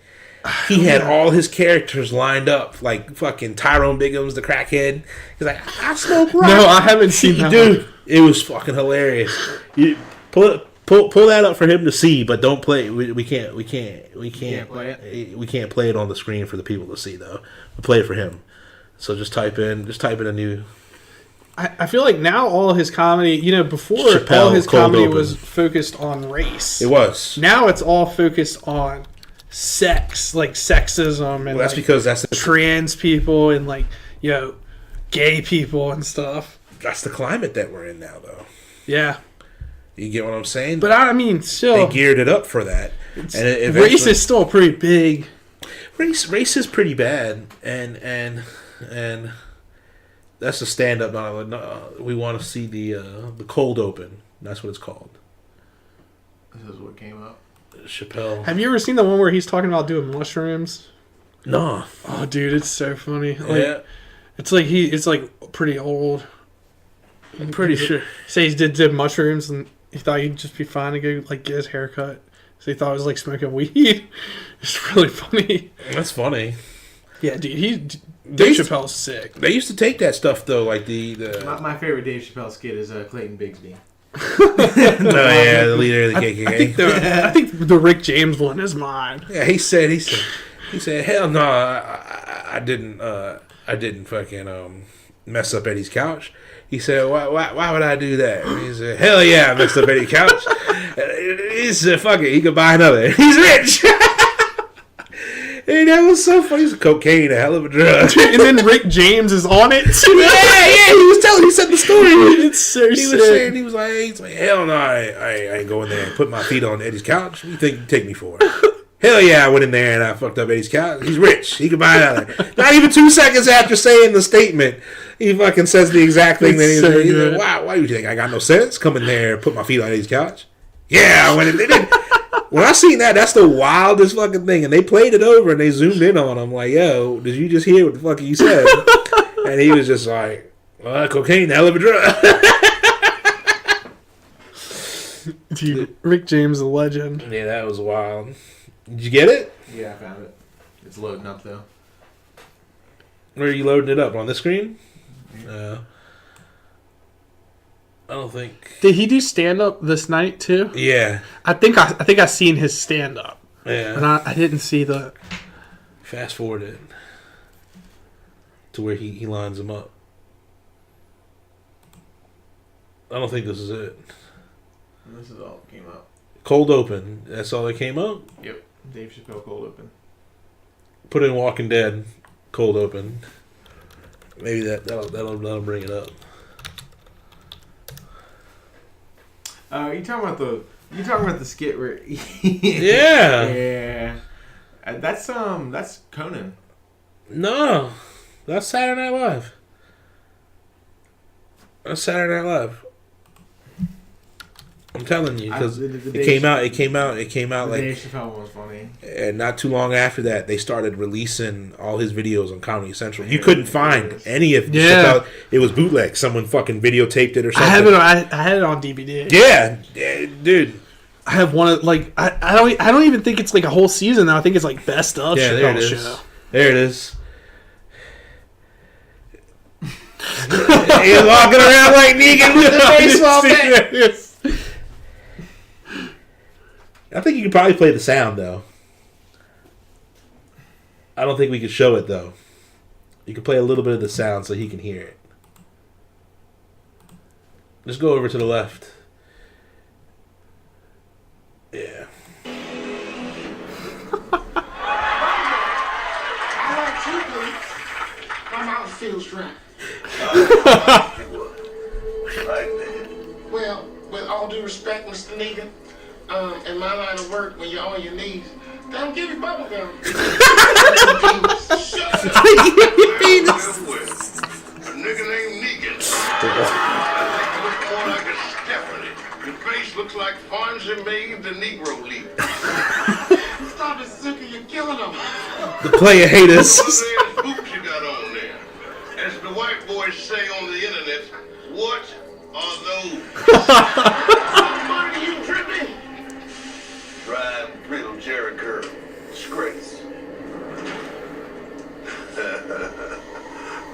He had all his characters lined up, like fucking Tyrone Biggums, the crackhead. He's like, I smoke rock. No, I haven't seen that. Dude, it was fucking hilarious. You pull that up for him to see, but don't play. We can't play it. We can't play it on the screen for the people to see though. We'll play it for him. So just type in a new. I feel like now all his comedy, before Chappelle, all his comedy open. was focused on race. It was. Now it's all focused on sex, like sexism, and that's because that's the trans people and like gay people and stuff. That's the climate that we're in now, though. Yeah. You get what I'm saying? But I mean, still, they geared it up for that. And race is still pretty big. Race is pretty bad, and that's a stand-up. We want to see the cold open. That's what it's called. This is what came up. Chappelle. Have you ever seen the one where he's talking about doing mushrooms? No. Oh, dude, it's so funny. Yeah. It's like it's like pretty old. I'm pretty sure. Say he did mushrooms and he thought he'd just be fine to go like get his hair cut. So he thought it was like smoking weed. It's really funny. That's funny. Yeah, dude. Dave Chappelle's sick. They used to take that stuff though, like My favorite Dave Chappelle skit is Clayton Bigsby. The leader of the KKK. I think the Rick James one is mine. Yeah, he said, hell no, I didn't fucking mess up Eddie's couch. He said, why would I do that? And he said, hell yeah, I messed up Eddie's couch. He said, fuck it, he could buy another. He's rich. And that was so funny. He said, cocaine, a hell of a drug. And then Rick James is on it. Yeah, he said the story. It's so sick. He was like, hell no, I ain't going there and put my feet on Eddie's couch. What do you think you take me for? Hell yeah, I went in there and I fucked up Eddie's couch. He's rich. He can buy another. Not even 2 seconds after saying the statement, he fucking says the exact thing that he's like, why do you think I got no sense? Come in there and put my feet on Eddie's couch. Yeah, I went in there. When I seen that's the wildest fucking thing. And they played it over and they zoomed in on him like, yo, did you just hear what the fuck he said? And he was just like, well, cocaine, hell of a drug. Dude, Rick James, a legend. Yeah, that was wild. Did you get it? Yeah, I found it. It's loading up though. Where are you loading it up? On the screen? I don't think. Did he do stand up this night too? Yeah. I think I seen his stand up. Yeah. And I didn't see the. Fast forward it to where he lines them up. I don't think this is it. This is all that came up. Cold open. That's all that came up? Yep. Dave Chappelle cold open. Put in Walking Dead cold open. Maybe that'll bring it up. You talking about the skit where? Yeah. Yeah. That's Conan. No, that's Saturday Night Live. That's Saturday Night Live. I'm telling you, because it came out like Dave Chappelle was funny. And not too long after that, they started releasing all his videos on Comedy Central. You couldn't find any of Chappelle. It was bootleg. Someone fucking videotaped it or something. I had it on DVD. Yeah, dude. I have one of I don't even think it's like a whole season now. I think it's like best of Chappelle show. There it is. He's walking around like Negan with the baseball bat. I think you could probably play the sound though. I don't think we could show it though. You can play a little bit of the sound so he can hear it. Just go over to the left. Yeah. I like you, please. My mouth feels dry. Well, with all due respect, Mr. Negan, in my line of work, when you're on your knees, they don't give you bubble gum. Shut up. A nigga named Negan. You look more like a Stephanie. Your face looks like Fonzie made the Negro League. Stop it, Zuka, you're killing them. The player haters. What boots you got on there? As the white boys say on the internet, what are those? What are you tripping? Drive brittle Jerry Curl. Disgrace.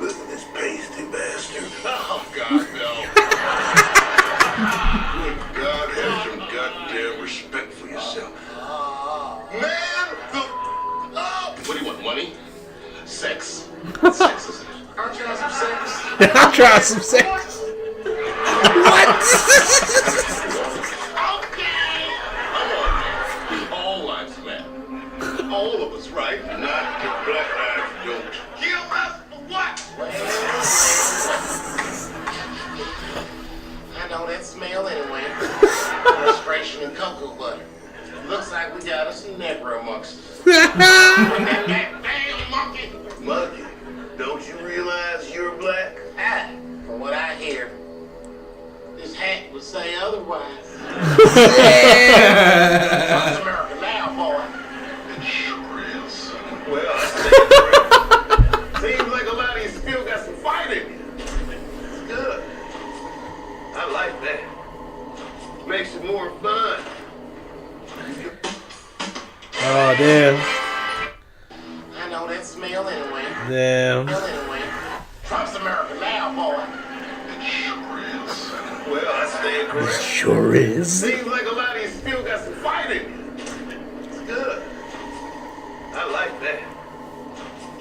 Look at this pasty bastard. Oh, God, no. Good God, have some goddamn respect for yourself. Man, what do you want, money? Sex. Sex is it? Aren't you having some sex? I'll try some sex. What? Okay. Come on, man. All lives matter. All of us, right? Not the black lives don't. Kill us for what? I know that smell anyway. Frustration and cocoa butter. Looks like we got us some Negro monsters. Damn monkey. Monkey, don't you realize you're black? From what I hear, this hat would say otherwise. Trump's America now, boy. It sure is. Well, I think correct. Seems like a lot of you still got some fight in you. It's good. I like that. Makes it more fun. Oh, damn. I know that smell anyway. Damn. Trump's America now, boy. It sure is. Well, I stand correct. Sure is. Seems like a lot of you still got some fight in you. It's good. I like that.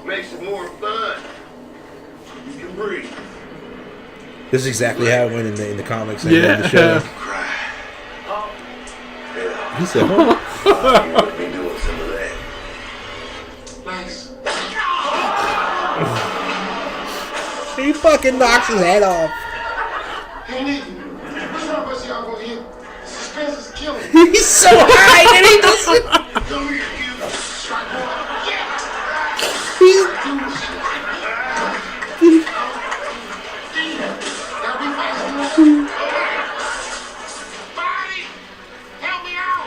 Makes it more fun. You can breathe. This is exactly how it went in the comics and in the show. Cry. Yeah. He said, You would be doing some of that. Nice. he fucking knocks his head off. Hey, Nathan, which one of us y'all gonna hit? Suspense is killing me. He's so high that he doesn't. Come here, you. Strike one. Yeah. Now be fast. Body, help me out.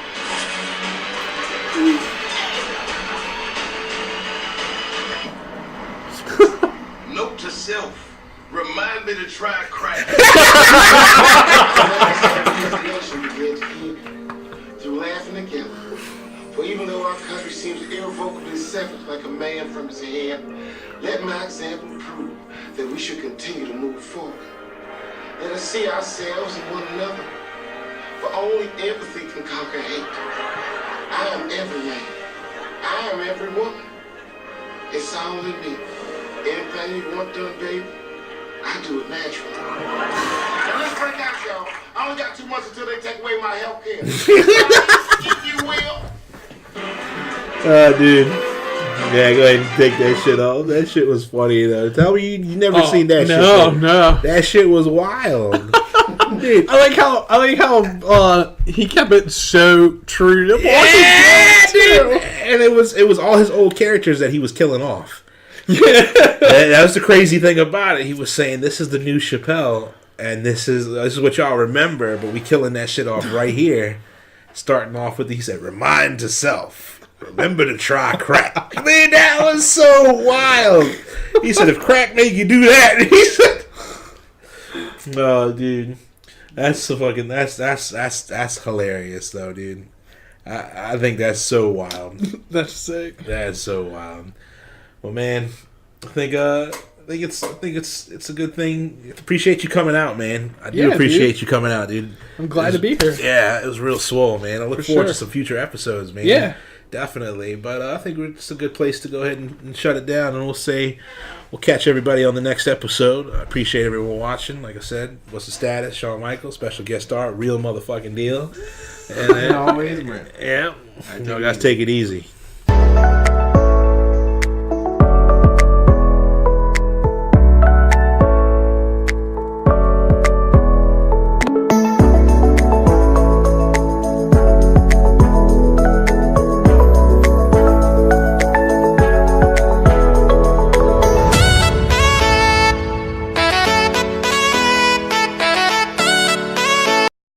Note to self. Remind me to try crack. Through laughing together. For even though our country seems irrevocably severed like a man from his head, let my example prove that we should continue to move forward. Let us see ourselves and one another. For only empathy can conquer hate. I am every man. I am every woman. It's all in me. Anything you want done, baby, I do it naturally. Now let's break out, y'all. I only got 2 months until they take away my health care. If you will. Dude. Yeah, go ahead and take that shit off. That shit was funny, though. Tell me you never seen that shit. No. That shit was wild. Dude. I like how he kept it so true to yeah, dude. And it was all his old characters that he was killing off. Yeah. That was the crazy thing about it. He was saying this is the new Chappelle, And this is what y'all remember, but we killing that shit off right here. Starting off with, he said, remind to self, remember to try crack. Man, that was so wild. He said, if crack make you do that, he said, oh, dude, that's so fucking, that's hilarious though, dude. I think that's so wild. That's sick. That's so wild. Well, man, I think it's a good thing. Appreciate you coming out, man. I do appreciate you coming out, dude. I'm glad to be here. Yeah, it was real swole, man. I look forward to some future episodes, man. Yeah, definitely. But I think it's a good place to go ahead and shut it down, and we'll catch everybody on the next episode. I appreciate everyone watching. Like I said, what's the status? Shawn Michaels, special guest star, real motherfucking deal. And always, man. Yeah, guys, take it easy.